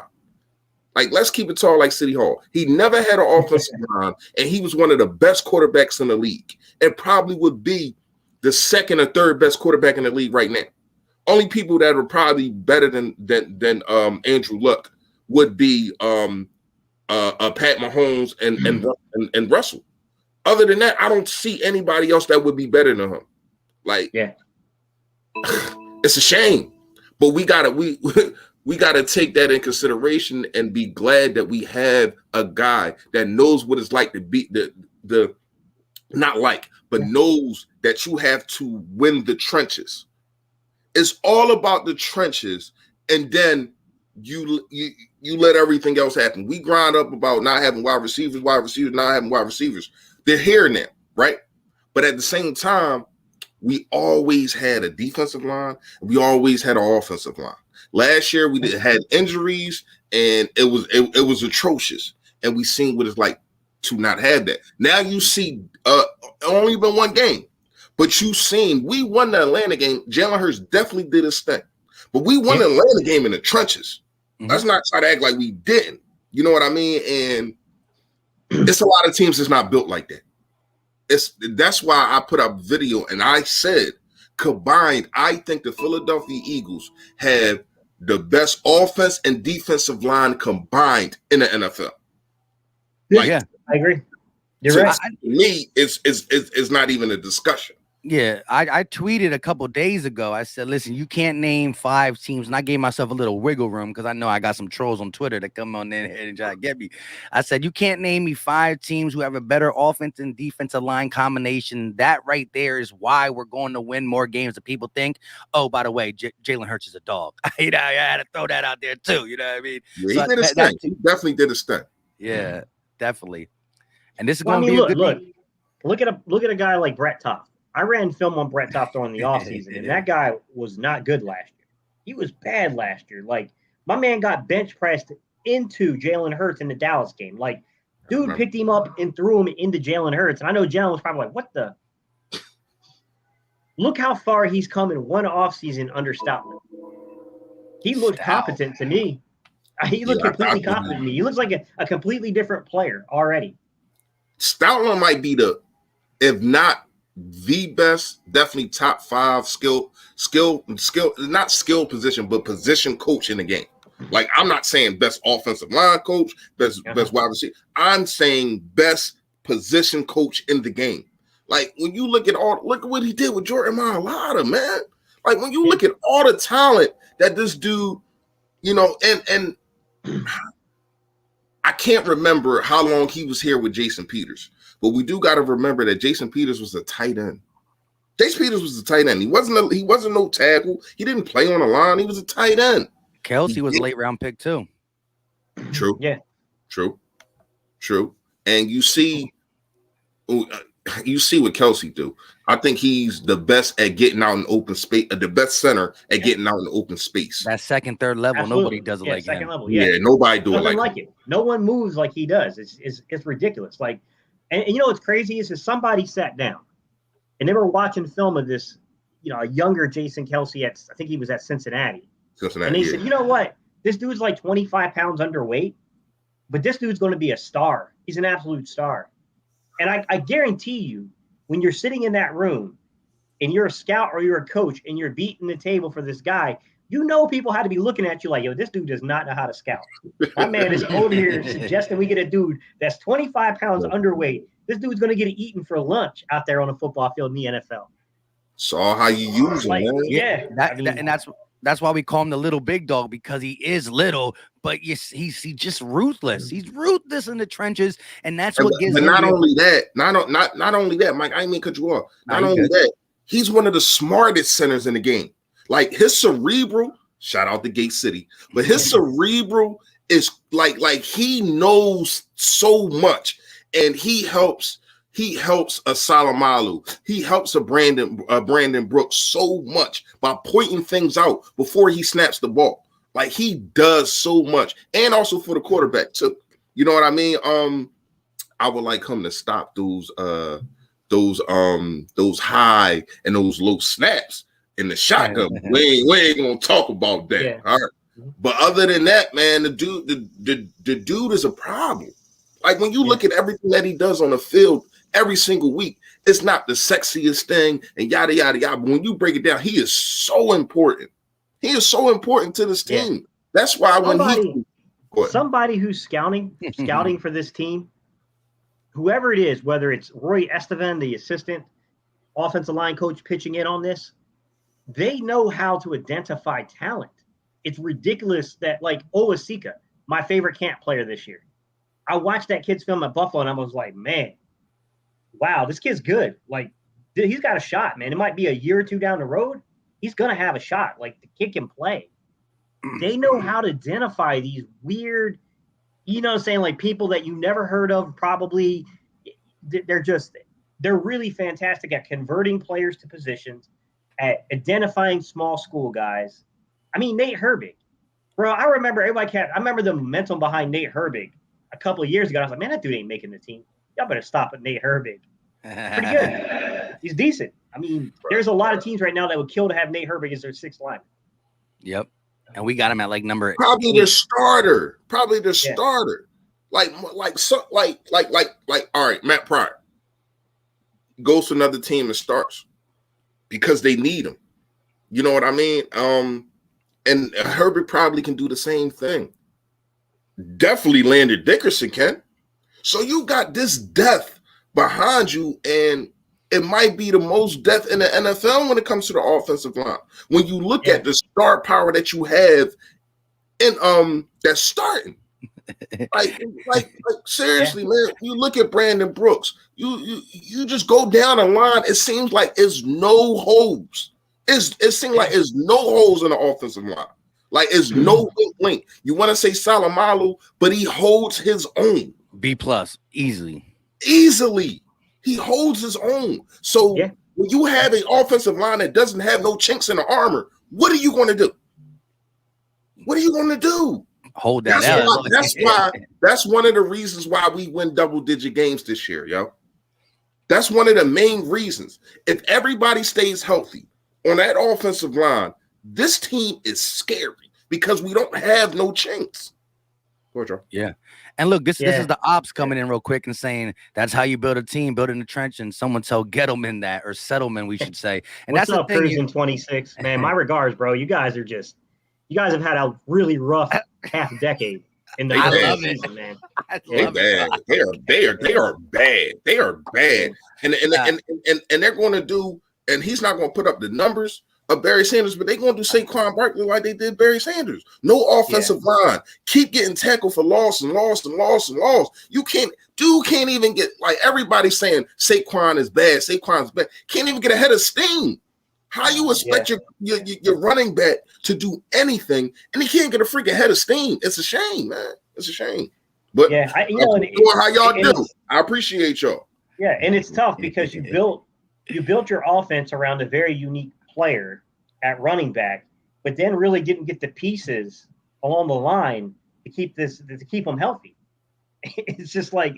Like, let's keep it tall like City Hall. He never had an offensive line, and he was one of the best quarterbacks in the league, and probably would be the second or third best quarterback in the league right now. Only people that are probably better than Andrew Luck would be Pat Mahomes and Russell. Other than that, I don't see anybody else that would be better than him. Like, it's a shame, but we gotta take that in consideration and be glad that we have a guy that knows what it's like to be the not like, but knows that you have to win the trenches. It's all about the trenches, and then you let everything else happen. We grind up about not having wide receivers, not having wide receivers. They're here now, right? But at the same time, we always had a defensive line. We always had an offensive line. Last year we had injuries, and it was atrocious. And we seen what it's like to not have that. Now you see, only been one game, but you seen we won the Atlanta game. Jalen Hurts definitely did his thing, but we won the Atlanta game in the trenches. Let's not try to act like we didn't. You know what I mean? And it's a lot of teams that's not built like that. That's why I put up video and I said combined, I think the Philadelphia Eagles have the best offense and defensive line combined in the NFL. Yeah, I agree. You're right. To me, it's not even a discussion. Yeah, I tweeted a couple days ago. I said, listen, you can't name 5 teams. And I gave myself a little wiggle room because I know I got some trolls on Twitter that come on in and try to get me. I said, you can't name me 5 teams who have a better offense and defensive line combination. That right there is why we're going to win more games than people think. Oh, by the way, Jalen Hurts is a dog. I had to throw that out there too. You know what I mean? Yeah, he did his thing. He definitely did his thing. Yeah, definitely. And this is Well, going to be a good look at a guy like Brett Toth. I ran film on Brett Toth during the offseason, and that guy was not good last year. He was bad last year. Like, my man got bench pressed into Jalen Hurts in the Dallas game. Like, dude picked him up and threw him into Jalen Hurts. And I know Jalen was probably like, what the? Look how far he's come in one offseason under Stoutland. He looked competent to me. He looked completely competent to me. He looks like a completely different player already. Stoutland might be if not the best, definitely top 5 skill, not skill position, but position coach in the game. Like, I'm not saying best offensive line coach, best wide receiver. I'm saying best position coach in the game. Like, when you look at what he did with Jordan Mailata, man. Like, when you look at all the talent that this dude, you know, and I can't remember how long he was here with Jason Peters. But we do got to remember that Jason Peters was a tight end. Jason Peters was a tight end. He wasn't no tackle. He didn't play on the line. He was a tight end. Kelsey was a late round pick too. True. Yeah. True. And you see what Kelsey do. I think he's the best at getting out in open space. The best center at getting out in open space. That second, third level, Absolutely. nobody does it like second him. level. Yeah, nobody do it like it. No one moves like he does. It's ridiculous. Like. And you know what's crazy is somebody sat down and they were watching film of this, you know, a younger Jason Kelsey I think he was at Cincinnati. And they said, you know what? This dude's like 25 pounds underweight, but this dude's going to be a star. He's an absolute star. And I guarantee you, when you're sitting in that room and you're a scout or you're a coach and you're beating the table for this guy, you know people had to be looking at you like, yo, this dude does not know how to scout. My man is over here suggesting we get a dude that's 25 pounds underweight. This dude's going to get eaten for lunch out there on a football field in the NFL. Saw how you use him, man. Yeah. And that's why we call him the little big dog, because he is little, but he's just ruthless. He's ruthless in the trenches, and that's what gives him. Not only that, Mike, I didn't mean to cut you off. Not only that, he's one of the smartest centers in the game. Like, his cerebral, shout out to Gate City, but his cerebral is like he knows so much, and he helps a Salomalu. He helps a Brandon Brooks so much by pointing things out before he snaps the ball. Like, he does so much, and also for the quarterback too. You know what I mean? I would like him to stop those high and those low snaps in the shotgun. we ain't gonna talk about that. Yeah. All right. But other than that, man, the dude is a problem. Like, when you look at everything that he does on the field every single week, it's not the sexiest thing and yada yada yada. But when you break it down, he is so important. He is so important to this team. Yeah. That's why somebody who's scouting for this team, whoever it is, whether it's Roy Estevan, the assistant offensive line coach, pitching in on this, they know how to identify talent. It's ridiculous that, like, Olasika, my favorite camp player this year, I watched that kid's film at Buffalo and I was like, man, wow, this kid's good. Like, he's got a shot, man. It might be a year or two down the road. He's going to have a shot. Like, the kid can play. They know how to identify these weird, you know what I'm saying, like, people that you never heard of. Probably they're they're really fantastic at converting players to positions, at identifying small school guys. I mean, Nate Herbig, bro. I remember I remember the momentum behind Nate Herbig a couple of years ago. I was like, man, that dude ain't making the team. Y'all better stop at Nate Herbig. Pretty good. He's decent. I mean, there's a lot of teams right now that would kill to have Nate Herbig as their sixth lineman. Yep. And we got him at like number probably 8. the starter. Probably the starter. Like all right, Matt Pryor goes to another team and starts because they need him. You know what I mean? And Herbert probably can do the same thing. Definitely Landon Dickerson can. So you got this depth behind you, and it might be the most depth in the NFL when it comes to the offensive line. When you look at the star power that you have in that's starting. like seriously, man. You look at Brandon Brooks. You just go down the line. It seems like it's no holes. It seems like it's no holes in the offensive line. Like it's no link. You want to say Salamalu, but he holds his own. B+ easily. He holds his own. So when you have an offensive line that doesn't have no chinks in the armor, what are you going to do? What are you going to do? Hold that out. That's one of the reasons why we win double-digit games this year, yo. That's one of the main reasons. If everybody stays healthy on that offensive line, this team is scary because we don't have no chinks. Yeah. And look, this is the ops coming in real quick and saying that's how you build a team, build in the trench, and someone tell Gettleman that, or Settleman, we should say. And what's that's up, the thing. Cruising 26, man. My regards, bro. You guys have had a really rough half decade in the season, man. They are bad. They are bad. And they're going to do, and he's not going to put up the numbers of Barry Sanders, but they're going to do Saquon Barkley like they did Barry Sanders. No offensive line. Keep getting tackled for loss. You can't even get, like everybody's saying Saquon is bad. Can't even get ahead of steam. How you expect your running back to do anything, and he can't get a freaking head of steam? It's a shame, man. It's a shame. But how y'all do. I appreciate y'all. Yeah, and it's tough because you built your offense around a very unique player at running back, but then really didn't get the pieces along the line to keep them healthy. It's just like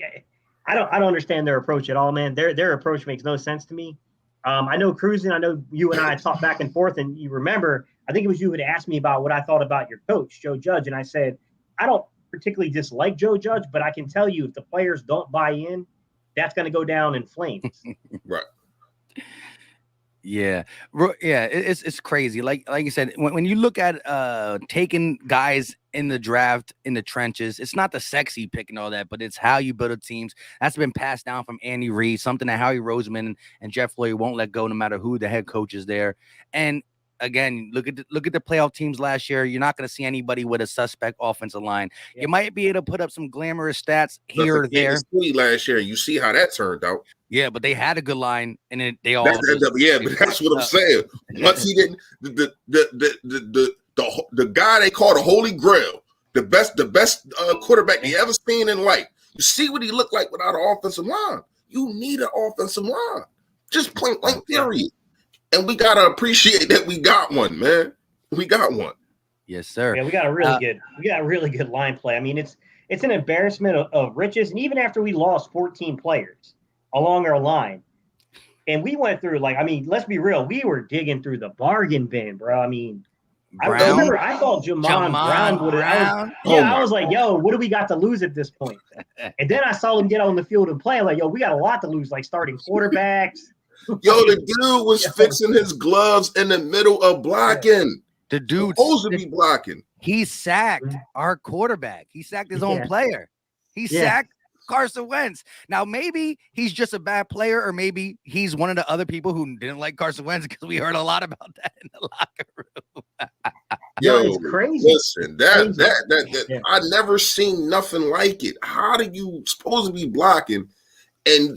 I don't understand their approach at all, man. Their approach makes no sense to me. I know Cruising, I know you and I talked back and forth, and you remember, I think it was you who had asked me about what I thought about your coach, Joe Judge, and I said, I don't particularly dislike Joe Judge, but I can tell you if the players don't buy in, that's going to go down in flames. Right. Yeah, it's crazy. Like you said, when you look at taking guys in the draft in the trenches, it's not the sexy pick and all that, but it's how you build a teams. That's been passed down from Andy Reid, something that Howie Roseman and Jeff Floyd won't let go, no matter who the head coach is there. And again, look at the playoff teams last year. You're not going to see anybody with a suspect offensive line. Yeah. You might be able to put up some glamorous stats here or there. Last year, you see how that turned out. Yeah, but they had a good line, and they all. But that's what I'm saying. Once he didn't, the guy they call the Holy Grail, the best quarterback you ever seen in life. You see what he looked like without an offensive line. You need an offensive line, just point blank period. And we gotta appreciate that we got one, man. We got one. Yes, sir. Yeah, we got a really good line play. I mean, it's an embarrassment of riches. And even after we lost 14 players along our line, and we went through, like, I mean, let's be real, we were digging through the bargain bin, bro. I mean, I remember I thought Jamon Brown would have. I was like, yo, what do we got to lose at this point? And then I saw him get on the field and play. I'm like, yo, we got a lot to lose, like starting quarterbacks. Yo, the dude was fixing his gloves in the middle of blocking. The dude supposed to be blocking. He sacked our quarterback. He sacked his own player. He sacked Carson Wentz. Now, maybe he's just a bad player, or maybe he's one of the other people who didn't like Carson Wentz, because we heard a lot about that in the locker room. Yo, it's crazy. Listen, that I never seen nothing like it. How do you supposed to be blocking? And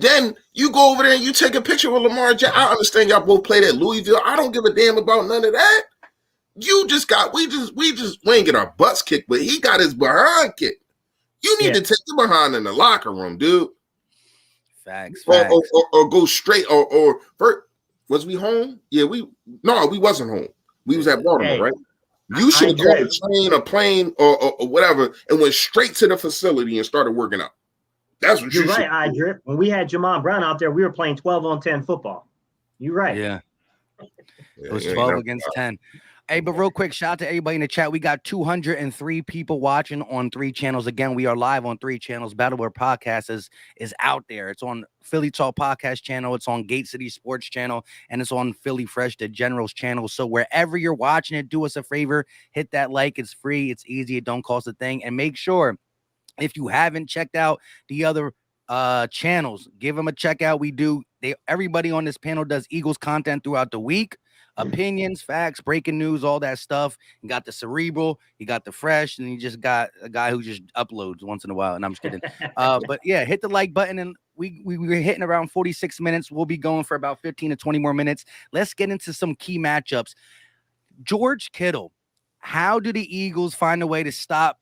then you go over there and you take a picture with Lamar Jackson. I understand y'all both played at Louisville. I don't give a damn about none of that. You just got we ain't get our butts kicked, but he got his behind kicked. You need to take the behind in the locker room, dude. Facts. Or go straight or first, was we home? Yeah, we wasn't home. We was at Baltimore, right? You should have called a train, a plane, or whatever, and went straight to the facility and started working out. That's what you're right. I drip. When we had Jamon Brown out there, we were playing 12-on-10 football. You're right. Yeah. It was 12 against 10. Hey, but real quick, shout out to everybody in the chat. We got 203 people watching on 3 channels. Again, we are live on 3 channels. Battleware Podcast is out there. It's on Philly Talk Podcast channel. It's on Gate City Sports channel. And it's on Philly Fresh, the Generals channel. So wherever you're watching it, do us a favor. Hit that like. It's free. It's easy. It don't cost a thing. And make sure, if you haven't checked out the other channels, give them a check out. Everybody on this panel does Eagles content throughout the week. Opinions, facts, breaking news, all that stuff. You got the Cerebral, you got the Fresh, and you just got a guy who just uploads once in a while. And I'm just kidding. But yeah, hit the like button, and we're hitting around 46 minutes. We'll be going for about 15 to 20 more minutes. Let's get into some key matchups. George Kittle. How do the Eagles find a way to stop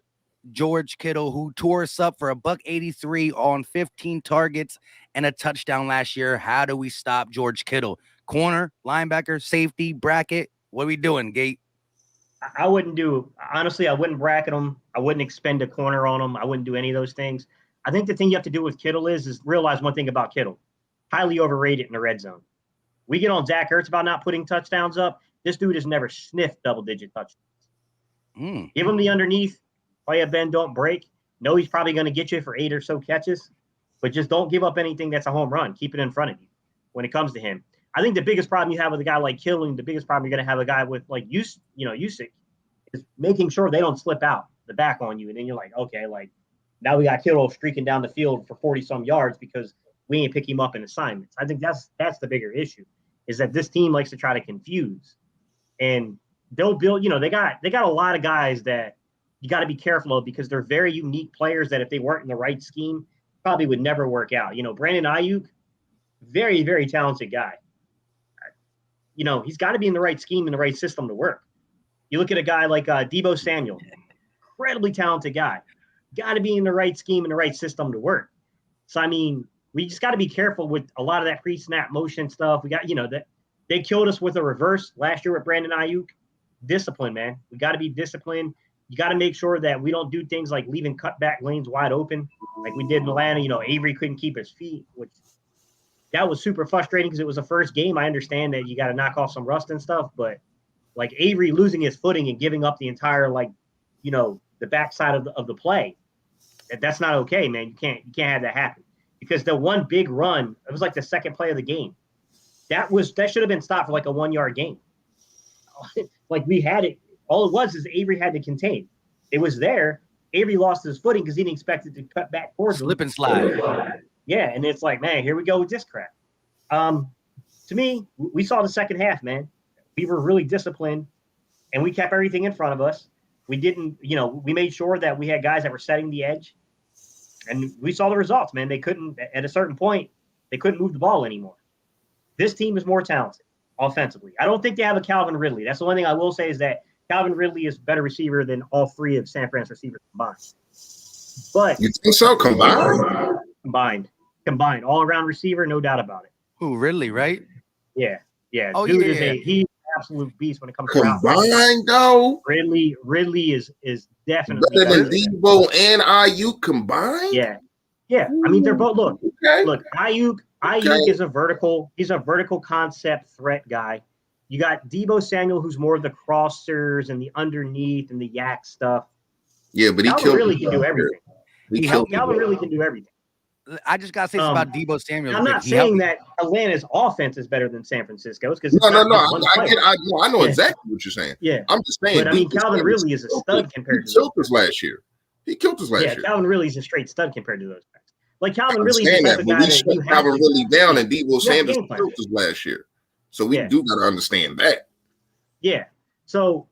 George Kittle, who tore us up for $183 on 15 targets and a touchdown last year? How do we stop George Kittle? Corner, linebacker, safety, bracket. What are we doing, Gate? I wouldn't bracket him. I wouldn't expend a corner on him. I wouldn't do any of those things. I think the thing you have to do with Kittle is realize one thing about Kittle. Highly overrated in the red zone. We get on Zach Ertz about not putting touchdowns up. This dude has never sniffed double-digit touchdowns. Give him the underneath. Play a bend, don't break. No, he's probably going to get you for 8 or so catches, but just don't give up anything that's a home run. Keep it in front of you when it comes to him. I think the biggest problem you have with a guy like Kittle, and the biggest problem you're going to have a guy with like Usyk, is making sure they don't slip out the back on you. And then you're like, okay, like now we got Kittle streaking down the field for 40-some yards because we ain't pick him up in assignments. I think that's the bigger issue, is that this team likes to try to confuse. And they'll build, they got a lot of guys that you got to be careful of because they're very unique players that if they weren't in the right scheme, probably would never work out. Brandon Ayuk, very, very talented guy. He's got to be in the right scheme and the right system to work. You look at a guy like Deebo Samuel, incredibly talented guy. Got to be in the right scheme and the right system to work. So, I mean, we just got to be careful with a lot of that pre-snap motion stuff. We got, that they killed us with a reverse last year with Brandon Ayuk. Discipline, man. We got to be disciplined. You got to make sure that we don't do things like leaving cutback lanes wide open like we did in Atlanta. Avery couldn't keep his feet, which that was super frustrating because it was the first game. I understand that you got to knock off some rust and stuff, but like Avery losing his footing and giving up the entire, the backside of the play, that's not okay, man. You can't have that happen because the one big run, it was like the second play of the game. That should have been stopped for like a 1-yard gain. Like we had it. All it was is Avery had to contain. It was there. Avery lost his footing because he didn't expect it to cut back towards him. Slip and slide. Yeah, and it's like, man, here we go with this crap. To me, we saw the second half, man. We were really disciplined, and we kept everything in front of us. We didn't, we made sure that we had guys that were setting the edge, and we saw the results, man. They couldn't, at a certain point, they couldn't move the ball anymore. This team is more talented offensively. I don't think they have a Calvin Ridley. That's the one thing I will say is that Calvin Ridley is a better receiver than all 3 of San Fran's receivers combined. But you think so? Combined, all around receiver, no doubt about it. Who, Ridley, right? Yeah. Oh, dude yeah. He's an absolute beast when it comes to combined though. Ridley is definitely better than Deebo and Ayuk combined. Yeah. I mean, they're both look. Ayuk is a vertical. He's a vertical concept threat guy. You got Deebo Samuel, who's more of the crossers and the underneath and the yak stuff. Yeah, but Calvin really can do everything. Calvin really can do everything. I just gotta say something about Deebo Samuel. I'm not saying that Atlanta's offense is better than San Francisco's because no. I know exactly what you're saying. Yeah, I'm just saying. But I mean, Calvin Ridley is a stud compared to. He killed us last year. Yeah, Calvin Ridley is a straight stud compared to those guys. Like Calvin Ridley is the guy that you have Calvin Ridley down, and Deebo Sanders killed us last year. So we do got to understand that. Yeah. So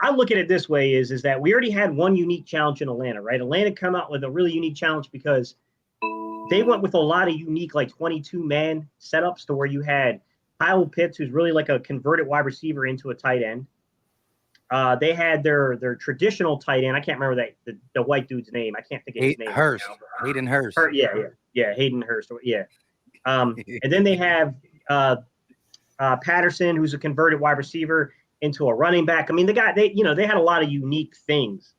I look at it this way: is that we already had one unique challenge in Atlanta, right? Atlanta come out with a really unique challenge because they went with a lot of unique, like 22-man setups to where you had Kyle Pitts, who's really like a converted wide receiver into a tight end. They had their traditional tight end. I can't remember the white dude's name. I can't think of his name. Hayden Hurst. Yeah, Hayden Hurst. Yeah. And then they have Patterson, who's a converted wide receiver into a running back. I mean, they had a lot of unique things.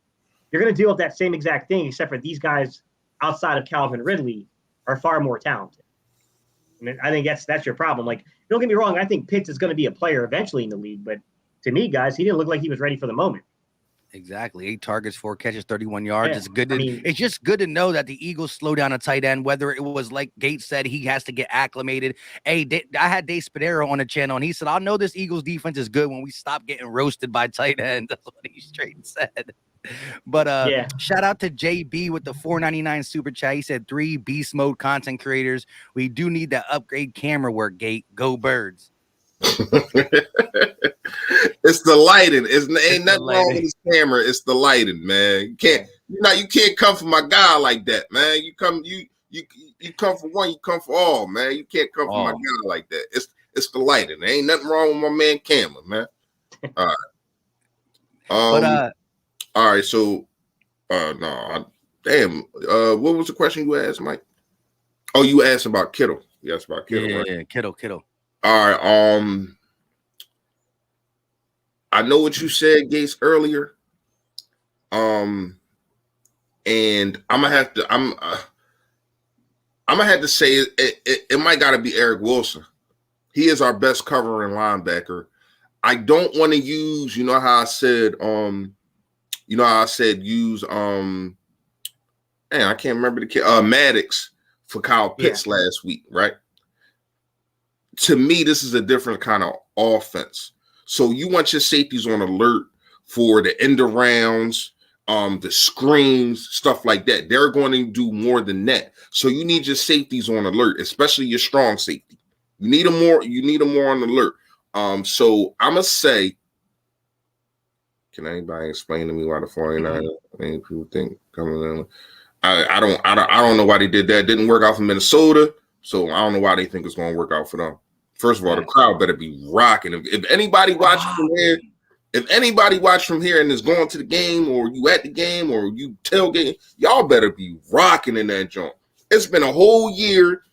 You're going to deal with that same exact thing, except for these guys outside of Calvin Ridley are far more talented. I mean, I think that's your problem. Like, don't get me wrong, I think Pitts is going to be a player eventually in the league, but to me, guys, he didn't look like he was ready for the moment. Exactly. 8 targets, 4 catches, 31 yards. Yeah. It's good. It's just good to know that the Eagles slow down a tight end, whether it was like Gates said, he has to get acclimated. Hey, I had Dave Spadero on the channel, and he said, I'll know this Eagles defense is good when we stop getting roasted by tight ends. That's what he straight said. But shout out to JB with the $4.99 super chat. He said 3 beast mode content creators. We do need that upgrade camera work, Gate. Go Birds. It's the lighting. Ain't nothing wrong with this camera. It's the lighting, man. You can't come for my guy like that, man. You come for one, you come for all, man. You can't come for my guy like that. It's the lighting. There ain't nothing wrong with my man camera, man. All right. All right, so what was the question you asked, Mike? Oh, you asked about Kittle. You asked about Kittle, right? Yeah, Kittle. All right, I know what you said, Gates, earlier. And I'm gonna have to say it might gotta be Eric Wilson. He is our best covering linebacker. I don't want to use, you know how I said use man, I can't remember the kid, Maddox for Kyle Pitts last week, right? To me, this is a different kind of offense. So you want your safeties on alert for the end arounds, the screens, stuff like that. They're going to do more than that. So you need your safeties on alert, especially your strong safety. You need them more on alert. So I'm gonna say, can anybody explain to me why the 49ers, many people think coming in? I don't know why they did that. It didn't work out for Minnesota, so I don't know why they think it's going to work out for them. First of all, the crowd better be rocking. If anybody watched from here and is going to the game, or you at the game, or you tailgate, y'all better be rocking in that joint. It's been a whole year,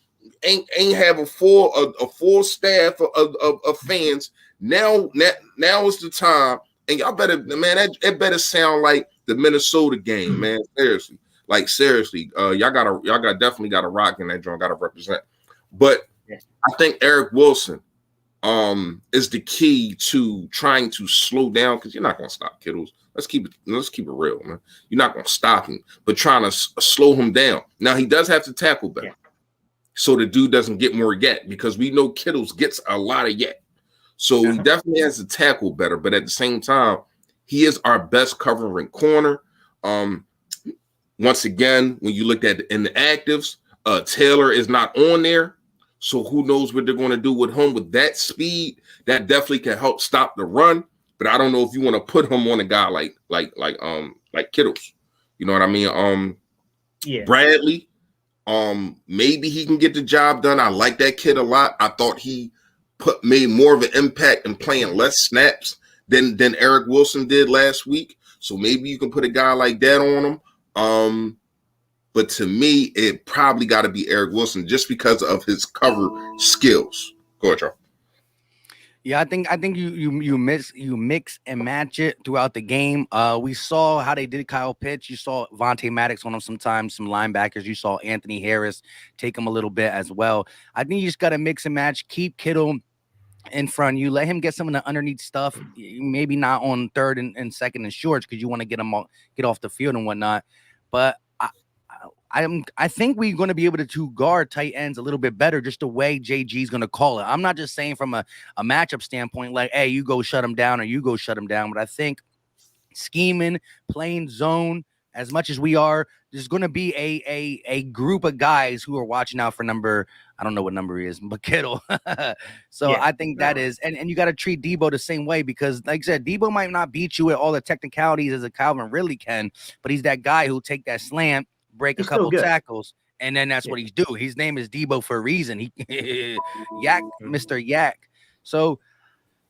ain't have a full staff of fans. Now is the time, and y'all better, man. It better sound like the Minnesota game, man. Seriously, y'all definitely got to rock in that joint. Got to represent, but. I think Eric Wilson is the key to trying to slow down, because you're not going to stop Kittles. Let's keep it real, man. You're not going to stop him, but trying to slow him down. Now, he does have to tackle better, so the dude doesn't get more yet, because we know Kittles gets a lot of yet. So he definitely has to tackle better, but at the same time, he is our best covering corner. Once again, when you look at in the actives, Taylor is not on there. So who knows what they're going to do with him with that speed? That definitely can help stop the run. But I don't know if you want to put him on a guy like Kittles. You know what I mean? Bradley, maybe he can get the job done. I like that kid a lot. I thought he made more of an impact in playing less snaps than Eric Wilson did last week. So maybe you can put a guy like that on him. But to me, it probably got to be Eric Wilson just because of his cover skills. Go ahead, Charles. Yeah, I think you mix and match it throughout the game. We saw how they did Kyle Pitts. You saw Vontae Maddox on him sometimes, some linebackers. You saw Anthony Harris take him a little bit as well. I think you just got to mix and match. Keep Kittle in front of you. Let him get some of the underneath stuff. Maybe not on third and second and shorts, because you want to get off the field and whatnot. But I think we're going to be able to guard tight ends a little bit better, just the way JG is going to call it. I'm not just saying from a matchup standpoint, like, hey, you go shut him down or you go shut him down. But I think scheming, playing zone, as much as we are, there's going to be a group of guys who are watching out for number, I don't know what number he is, but Kittle. So I think that is, and you got to treat Debo the same way, because like I said, Debo might not beat you at all the technicalities as a Calvin really can, but he's that guy who'll take that slant, break a couple tackles, and then that's what he's do. His name is Debo for a reason. He Mr. Yak. So,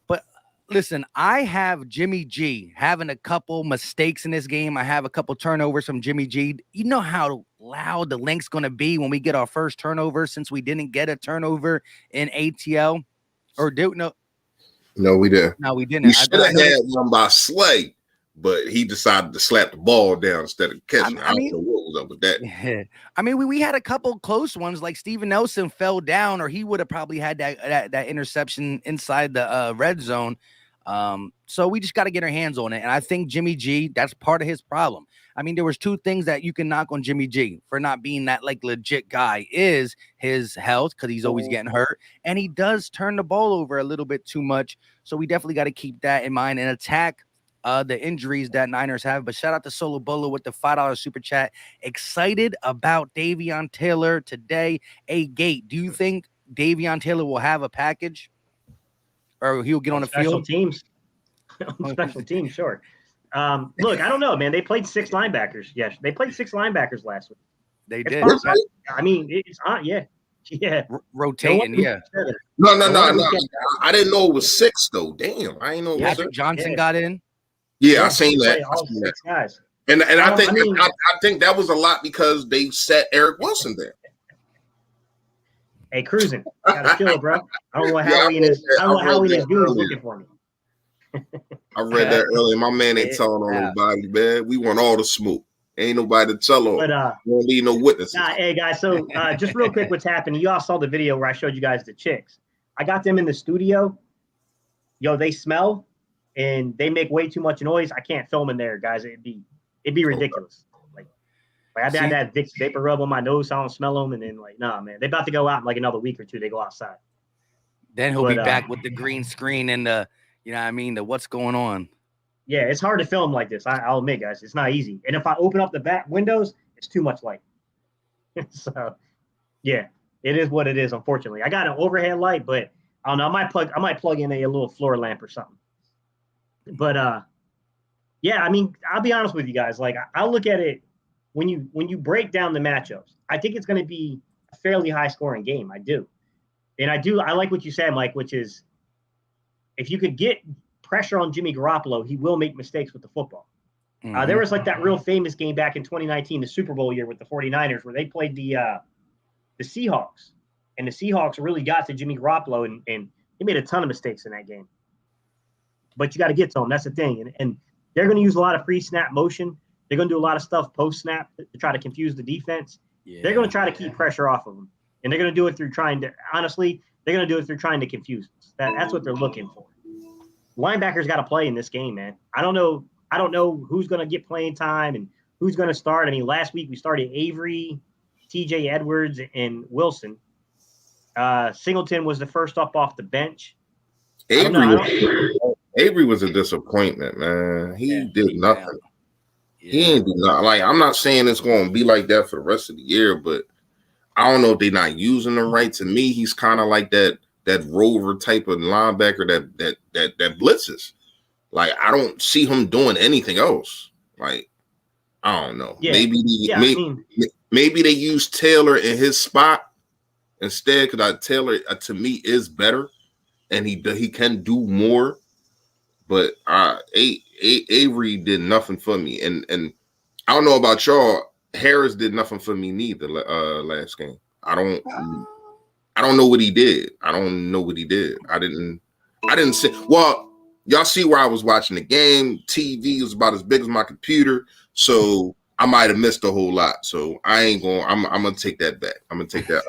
but listen, I have Jimmy G having a couple mistakes in this game. I have a couple turnovers from Jimmy G. You know how loud the link's going to be when we get our first turnover, since we didn't get a turnover in ATL? Or No, we didn't. No, we didn't. We should have had one by Slay, but he decided to slap the ball down instead of catching it. I don't know what was up with that. Yeah. I mean, we had a couple close ones, like Steven Nelson fell down, or he would have probably had that interception inside the red zone. So we just got to get our hands on it. And I think Jimmy G, that's part of his problem. I mean, there was two things that you can knock on Jimmy G for not being that like legit guy is his health, because he's always getting hurt, and he does turn the ball over a little bit too much. So we definitely got to keep that in mind and attack the injuries that Niners have. But shout out to Solo Bolo with the $5 super chat. Excited about Davion Taylor today. A Gate, do you think Davion Taylor will have a package, or he'll get on the field? Special teams, sure. Look, I don't know, man. They played 6 linebackers. Yes, they played 6 linebackers last week. They did. I mean, it's yeah. Rotating, yeah. No. I didn't know it was 6 though. Damn, I ain't know. Patrick Johnson got in. Yeah, I seen that. All 6 guys. And I think that was a lot because they set Eric Wilson there. Hey, cruising. Gotta chill, bro. I don't know what Halloween is. I don't know what Halloween is doing looking for me. I read that earlier. My man ain't telling on nobody, man. We want all the smoke. Ain't nobody to tell on. But won't need no witnesses. Hey guys, so just real quick, what's happening? You all saw the video where I showed you guys the chicks. I got them in the studio. Yo, they smell and they make way too much noise. I can't film in there, guys. It'd be ridiculous. Like I had that Vicks vapor rub on my nose so I don't smell them, and then nah, man, they about to go out in like another week or two. They go outside. Then he'll be back with the green screen and the, you know what I mean, the what's going on. Yeah, it's hard to film like this. I'll admit, guys, it's not easy. And if I open up the back windows, it's too much light. So, yeah, it is what it is. Unfortunately, I got an overhead light, but I don't know. I might plug in a little floor lamp or something. But yeah, I mean, I'll be honest with you guys. Like, I'll look at it when you break down the matchups. I think it's going to be a fairly high scoring game. I do, and I like what you said, Mike, which is if you could get pressure on Jimmy Garoppolo, he will make mistakes with the football. There was like that real famous game back in 2019, the Super Bowl year with the 49ers, where they played the Seahawks, and the Seahawks really got to Jimmy Garoppolo, and he made a ton of mistakes in that game. But you got to get to him. That's the thing. And they're going to use a lot of pre-snap motion. They're going to do a lot of stuff post-snap to try to confuse the defense. Yeah. They're going to try to keep pressure off of them, and they're going to do it through trying to – honestly, they're going to do it through trying to confuse us. That's what they're looking for. Linebackers got to play in this game, man. I don't know who's going to get playing time and who's going to start. I mean, last week we started Avery, TJ Edwards, and Wilson. Singleton was the first up off the bench. Avery was a disappointment, man. He did nothing. Yeah. He ain't do nothing. Like, I'm not saying it's going to be like that for the rest of the year, but I don't know if they're not using him right. To me, he's kind of like that rover type of linebacker that blitzes. Like, I don't see him doing anything else. Like, I don't know. Yeah. Maybe they use Taylor in his spot instead, because Taylor to me is better, and he can do more. But Avery did nothing for me, and I don't know about y'all. Harris did nothing for me neither last game. I don't know what he did. I didn't see. Well, y'all see where I was watching the game. TV was about as big as my computer, so I might have missed a whole lot. So I ain't going. I'm gonna take that back. I'm gonna take that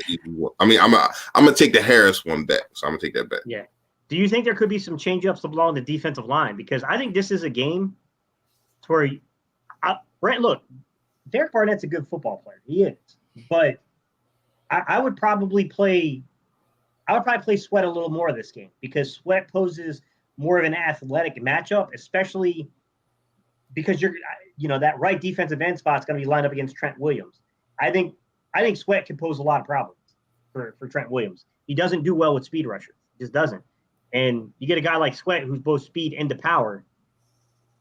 Avery one. I mean, I'm gonna take the Harris one back. So I'm gonna take that back. Yeah. Do you think there could be some change-ups along the defensive line? Because I think this is a game where Brent, look, Derek Barnett's a good football player. He is, but I would probably play Sweat a little more this game, because Sweat poses more of an athletic matchup, especially because that right defensive end spot is going to be lined up against Trent Williams. I think Sweat can pose a lot of problems for Trent Williams. He doesn't do well with speed rushers. He just doesn't. And you get a guy like Sweat who's both speed and the power.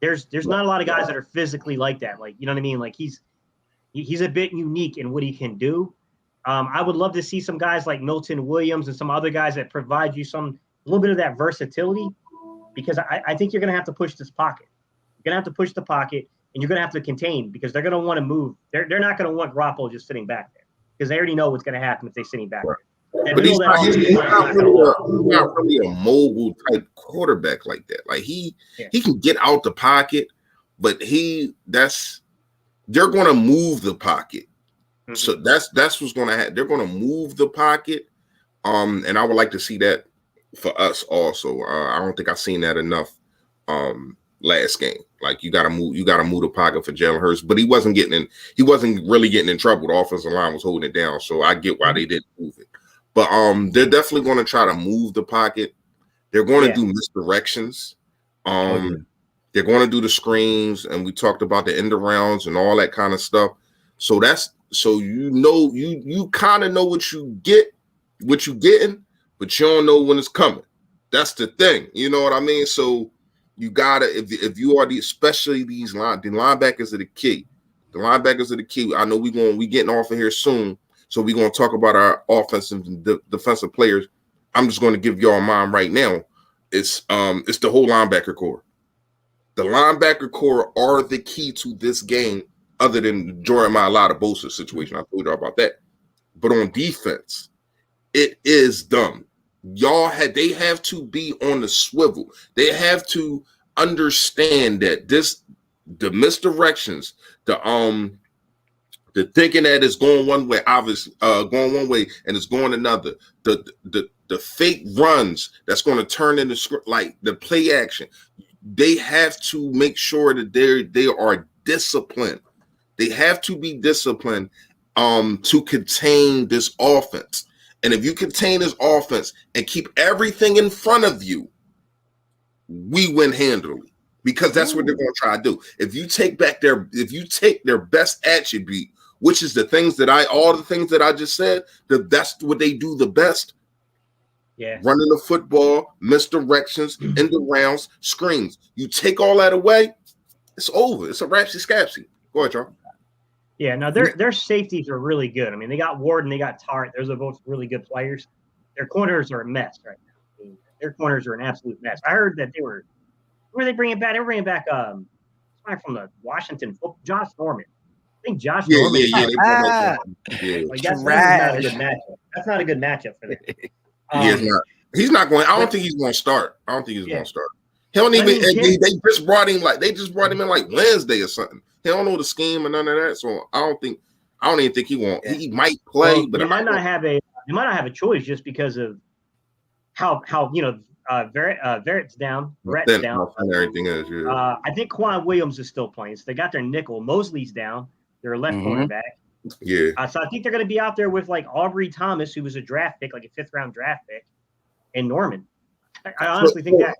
There's not a lot of guys that are physically like that. Like, you know what I mean? Like, he's a bit unique in what he can do. I would love to see some guys like Milton Williams and some other guys that provide you a little bit of that versatility, because I think you're going to have to push this pocket. You're going to have to push the pocket. and you're going to have to contain because they're going to want to move. They're not going to want Garoppolo just sitting back there because they already know what's going to happen if they're sitting back there. But he's not really a mobile type quarterback like that. Like he can get out the pocket, but they're going to move the pocket. Mm-hmm. So that's what's going to happen. They're going to move the pocket. And I would like to see that for us also. I don't think I've seen that enough last game. Like you got to move the pocket for Jalen Hurts, but he wasn't really getting in trouble. The offensive line was holding it down, so I get why they didn't move it. But they're definitely going to try to move the pocket. They're going to do misdirections. They're going to do the screens, and we talked about the end arounds and all that kind of stuff. So you kind of know what you're getting, but you don't know when it's coming. That's the thing. You know what I mean? So you gotta, if you are especially the linebackers are the key. The linebackers are the key. I know we getting off of here soon. So we're going to talk about our offensive and defensive players. I'm just going to give y'all mine right now. It's the whole linebacker core. The linebacker core are the key to this game, other than the Jordan Mailata-Bosa situation. I told y'all about that. But on defense, it is dumb. They have to be on the swivel. They have to understand that the misdirections, the thinking that it's going one way, obviously, going one way and it's going another. The fake runs that's going to turn into like the play action. They have to make sure that they are disciplined. They have to be disciplined to contain this offense. And if you contain this offense and keep everything in front of you, we win handily. Because that's what they're going to try to do. If you take their best attribute, which is all the things that I just said, that's what they do the best. Yeah. Running the football, misdirections, end rounds, screens. You take all that away, it's over. It's a rapsy-scapsy. Go ahead, Charles. Yeah, no, their safeties are really good. I mean, they got Ward and they got Tart. Those are both really good players. Their corners are a mess right now. I mean, their corners are an absolute mess. I heard that who are they bringing back? They were bringing back from the Washington football, Josh Norman. I think Josh Norman. Like that's not a good matchup. That's not a good matchup for them. He's not going. I don't think he's going to start. I don't think he's going to start. He don't even. They just brought him in like Wednesday or something. He don't know the scheme and none of that. So I don't even think he won't. Yeah. He might play, but he might not have a choice just because of how Verrett's down. Brett's down. Everything is. Yeah. I think Quan Williams is still playing. So they got their nickel. Mosley's down. They're a left cornerback. Yeah. So I think they're going to be out there with like Aubrey Thomas, who was a draft pick, like a 5th round draft pick, and Norman. I honestly think that.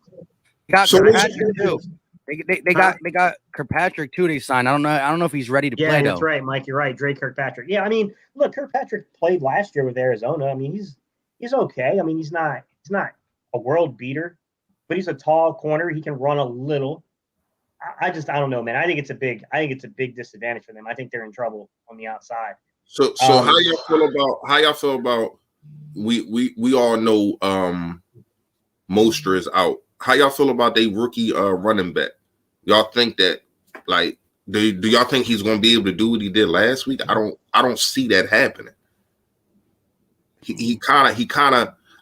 They got Kirkpatrick too. They signed. I don't know if he's ready to play. Yeah, that's right, Mike. You're right, Dre Kirkpatrick. Yeah, I mean, look, Kirkpatrick played last year with Arizona. I mean, he's okay. I mean, he's not a world beater, but he's a tall corner. He can run a little. I don't know, man. I think it's a big disadvantage for them. I think they're in trouble on the outside. So how y'all feel about we all know Mostra is out. How y'all feel about they rookie running back? Y'all think that do y'all think he's going to be able to do what he did last week? I don't see that happening. He kind of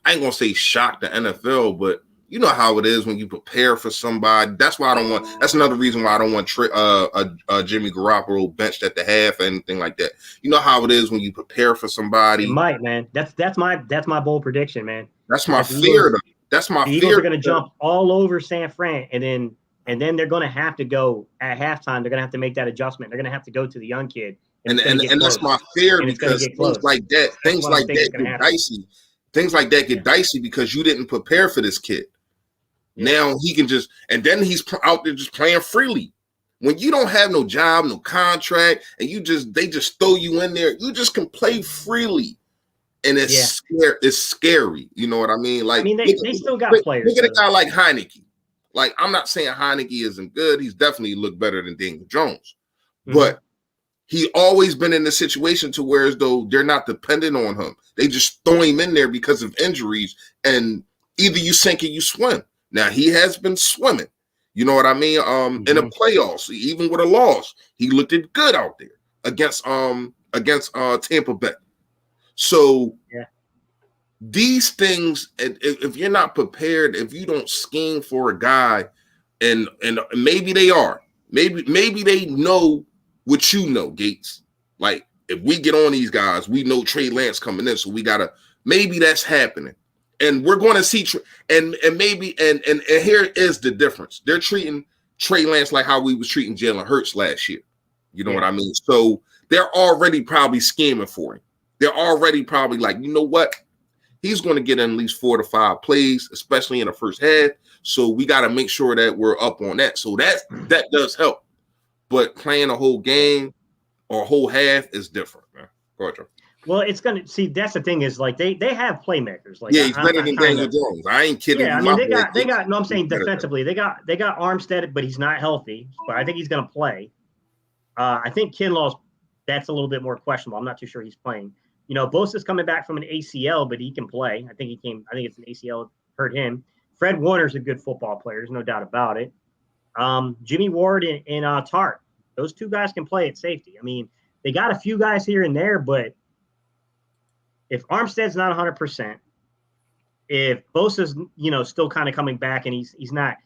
I ain't going to say shocked the NFL, but you know how it is when you prepare for somebody. That's another reason why I don't want Jimmy Garoppolo benched at the half or anything like that. You know how it is when you prepare for somebody. It might, man. That's my bold prediction, man. That's my fear, though. That's my fear. The Eagles are going to jump all over San Fran, and then they're going to have to go at halftime. They're going to have to make that adjustment. They're going to have to go to the young kid, and that's my fear because things like that get dicey. Things like that get dicey because you didn't prepare for this kid. Yeah. Now he can and then he's out there just playing freely. When you don't have no job, no contract, and they just throw you in there, you just can play freely. And it's scary. You know what I mean? Like, they still got players. Look at a guy like Heineke. Like, I'm not saying Heineke isn't good. He's definitely looked better than Daniel Jones. Mm-hmm. But he always been in a situation to where as though they're not dependent on him. They just throw him in there because of injuries. And either you sink or you swim. Now, he has been swimming. You know what I mean? In the playoffs, even with a loss, he looked it good out there against Tampa Bay. So these things, if you're not prepared, if you don't scheme for a guy, and maybe they are, maybe they know what you know, Gates. Like if we get on these guys, we know Trey Lance coming in, so we gotta. Maybe that's happening, and we're going to see. And maybe and here is the difference. They're treating Trey Lance like how we was treating Jalen Hurts last year. You know what I mean? So they're already probably scheming for him. They're already probably like, you know what? He's going to get at least 4 to 5 plays, especially in the first half. So we got to make sure that we're up on that. So that does help. But playing a whole game or a whole half is different, man. Go ahead, Joe. Well, it's gonna see. That's the thing is like they have playmakers. Like he's better than Daniel Jones. I ain't kidding. Yeah, I mean they got. No, I'm saying defensively they got Armstead, but he's not healthy. But I think he's gonna play. I think Kinlaw's that's a little bit more questionable. I'm not too sure he's playing. You know, Bosa's coming back from an ACL, but he can play. I think it's an ACL hurt him. Fred Warner's a good football player. There's no doubt about it. Jimmy Ward and Tart. Those two guys can play at safety. I mean, they got a few guys here and there, but if Armstead's not 100%, if Bosa's, still kind of coming back and he's not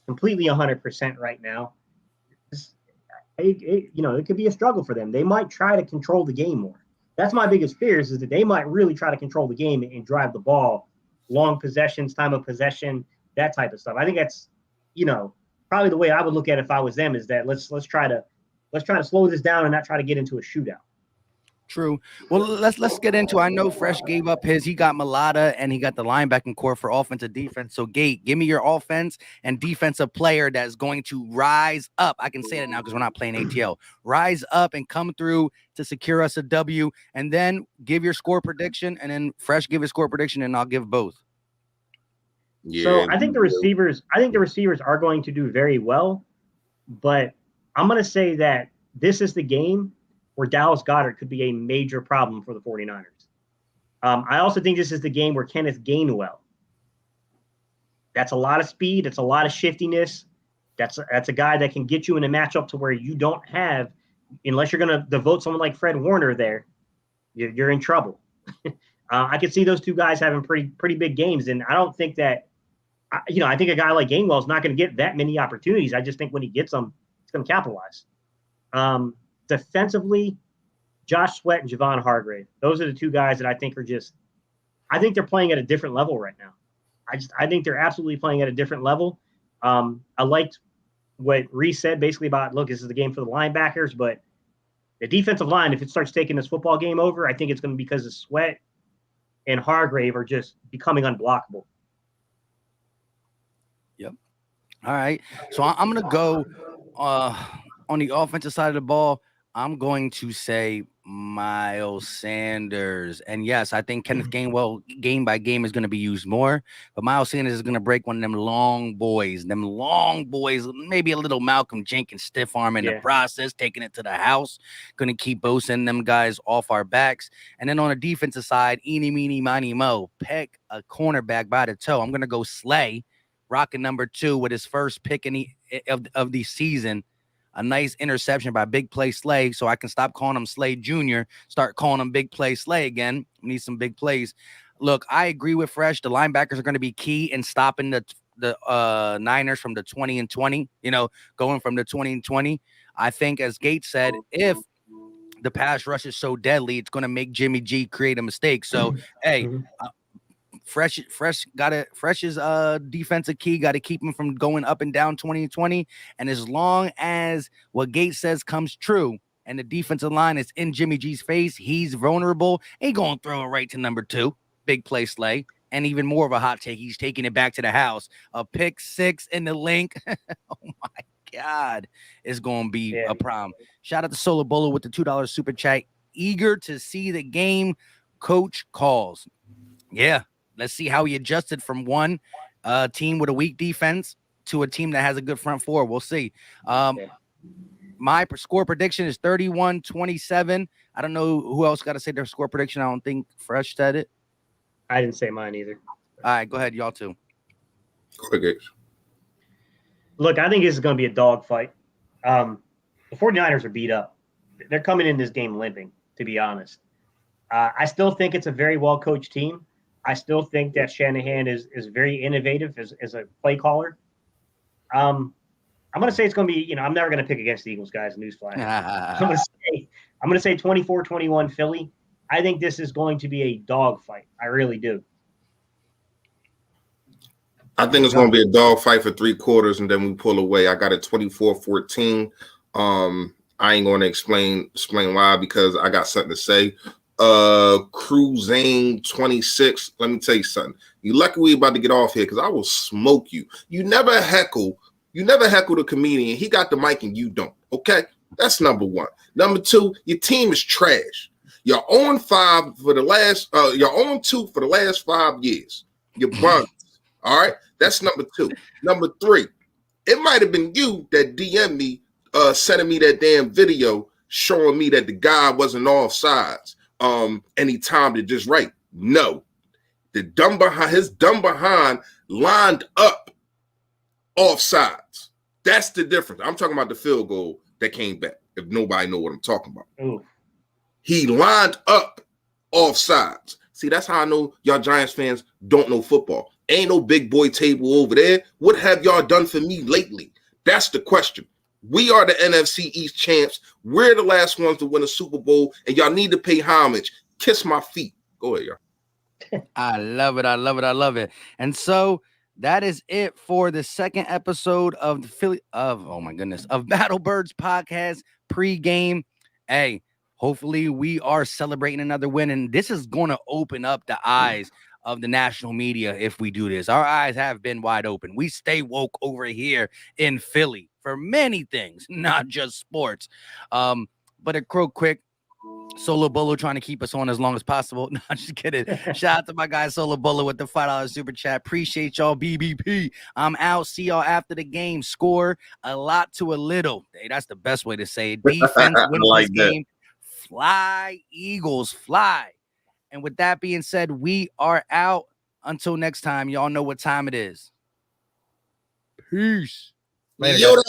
completely 100% right now, it could be a struggle for them. They might try to control the game more. That's my biggest fears is that they might really try to control the game and drive the ball, long possessions, time of possession, that type of stuff. I think that's, probably the way I would look at it if I was them is that let's try to slow this down and not try to get into a shootout. True. Well, let's get into. I know Fresh gave up his. He got Mulata and he got the linebacking core for offensive defense. So, Gate, give me your offense and defensive player that's going to rise up. I can say that now because we're not playing ATL. Rise up and come through to secure us a W. And then give your score prediction. And then Fresh give his score prediction, and I'll give both. Yeah. So I think the receivers are going to do very well, but I'm going to say that this is the game where Dallas Goedert could be a major problem for the 49ers. I also think this is the game where Kenneth Gainwell. That's a lot of speed. It's a lot of shiftiness. That's a guy that can get you in a matchup to where you don't have, unless you're going to devote someone like Fred Warner there, you're in trouble. I could see those two guys having pretty big games, and I don't think that, I think a guy like Gainwell is not going to get that many opportunities. I just think when he gets them, he's going to capitalize. Defensively, Josh Sweat and Javon Hargrave. Those are the two guys that I think I think they're playing at a different level right now. I think they're absolutely playing at a different level. I liked what Reese said basically about, look, this is the game for the linebackers, but the defensive line, if it starts taking this football game over, I think it's going to be because of Sweat and Hargrave are just becoming unblockable. Yep. All right. So I'm going to go on the offensive side of the ball. I'm going to say Miles Sanders. And yes, I think Kenneth Gainwell game by game is going to be used more, but Miles Sanders is going to break one of them long boys, maybe a little Malcolm Jenkins stiff arm in the process, taking it to the house, going to keep Bosa and them guys off our backs. And then on the defensive side, eeny, meeny, miny, mo, peck a cornerback by the toe. I'm going to go Slay, rocking number 2 with his first pick of the season. A nice interception by Big Play Slay, so I can stop calling him Slay Jr., start calling him Big Play Slay again. We need some big plays. Look, I agree with Fresh. The linebackers are going to be key in stopping the Niners from the 20 and 20, going from the 20 and 20. I think, as Gates said, if the pass rush is so deadly, it's going to make Jimmy G create a mistake. So, hey, Fresh's defensive key, got to keep him from going up and down 20 and 20. And as long as what Gates says comes true and the defensive line is in Jimmy G's face, he's vulnerable. He going to throw it right to number 2, Big Play Slay. And even more of a hot take, he's taking it back to the house. A pick 6 in the link. Oh my God, it's going to be a problem. Shout out to Solar Bolo with the $2 super chat. Eager to see the game coach calls. Yeah. Let's see how he adjusted from one team with a weak defense to a team that has a good front four. We'll see. My score prediction is 31-27. I don't know who else got to say their score prediction. I don't think Fresh said it. I didn't say mine either. All right, go ahead, y'all two. Go ahead, Gates. Look, I think this is going to be a dogfight. The 49ers are beat up. They're coming in this game limping, to be honest. I still think it's a very well-coached team. I still think that Shanahan is very innovative as a play caller. I'm going to say it's going to be, I'm never going to pick against the Eagles, guys. Newsflash. I'm going to say 24-21 Philly. I think this is going to be a dogfight. I really do. I think it's going to be a dogfight for 3 quarters, and then we pull away. I got it 24-14. I ain't going to explain why, because I got something to say. Cruising 26. Let me tell you something. You lucky we about to get off here, because I will smoke you. You never heckle the comedian. He got the mic and you don't. Okay, that's number one. Number two, your team is trash. You're on 5 for the last. You're on 2 for the last 5 years. You're burned. All right, that's number 2. Number 3, it might have been you that DM'd me, sending me that damn video showing me that the guy wasn't off sides. And he timed it just right. No, his dumb behind lined up off sides. That's the difference. I'm talking about the field goal that came back. If nobody know what I'm talking about, he lined up off sides. See, that's how I know y'all Giants fans don't know football. Ain't no big boy table over there. What have y'all done for me lately? That's the question. We are the NFC East champs. We're the last ones to win a Super Bowl, and y'all need to pay homage. Kiss my feet. Go ahead, y'all. I love it. I love it. I love it. And so that is it for the second episode of of Battle Birds podcast pregame. Hey, hopefully we are celebrating another win, and this is going to open up the eyes of the national media if we do this. Our eyes have been wide open. We stay woke over here in Philly for many things, not just sports. But a quick, Solo Bolo trying to keep us on as long as possible. No, I'm just kidding. Shout out to my guy Solo Bolo with the $5 super chat. Appreciate y'all, BBP. I'm out. See y'all after the game. Score a lot to a little. Hey, that's the best way to say it. Defense wins like this game. Fly, Eagles, fly. And with that being said, we are out. Until next time, y'all know what time it is. Peace. Later,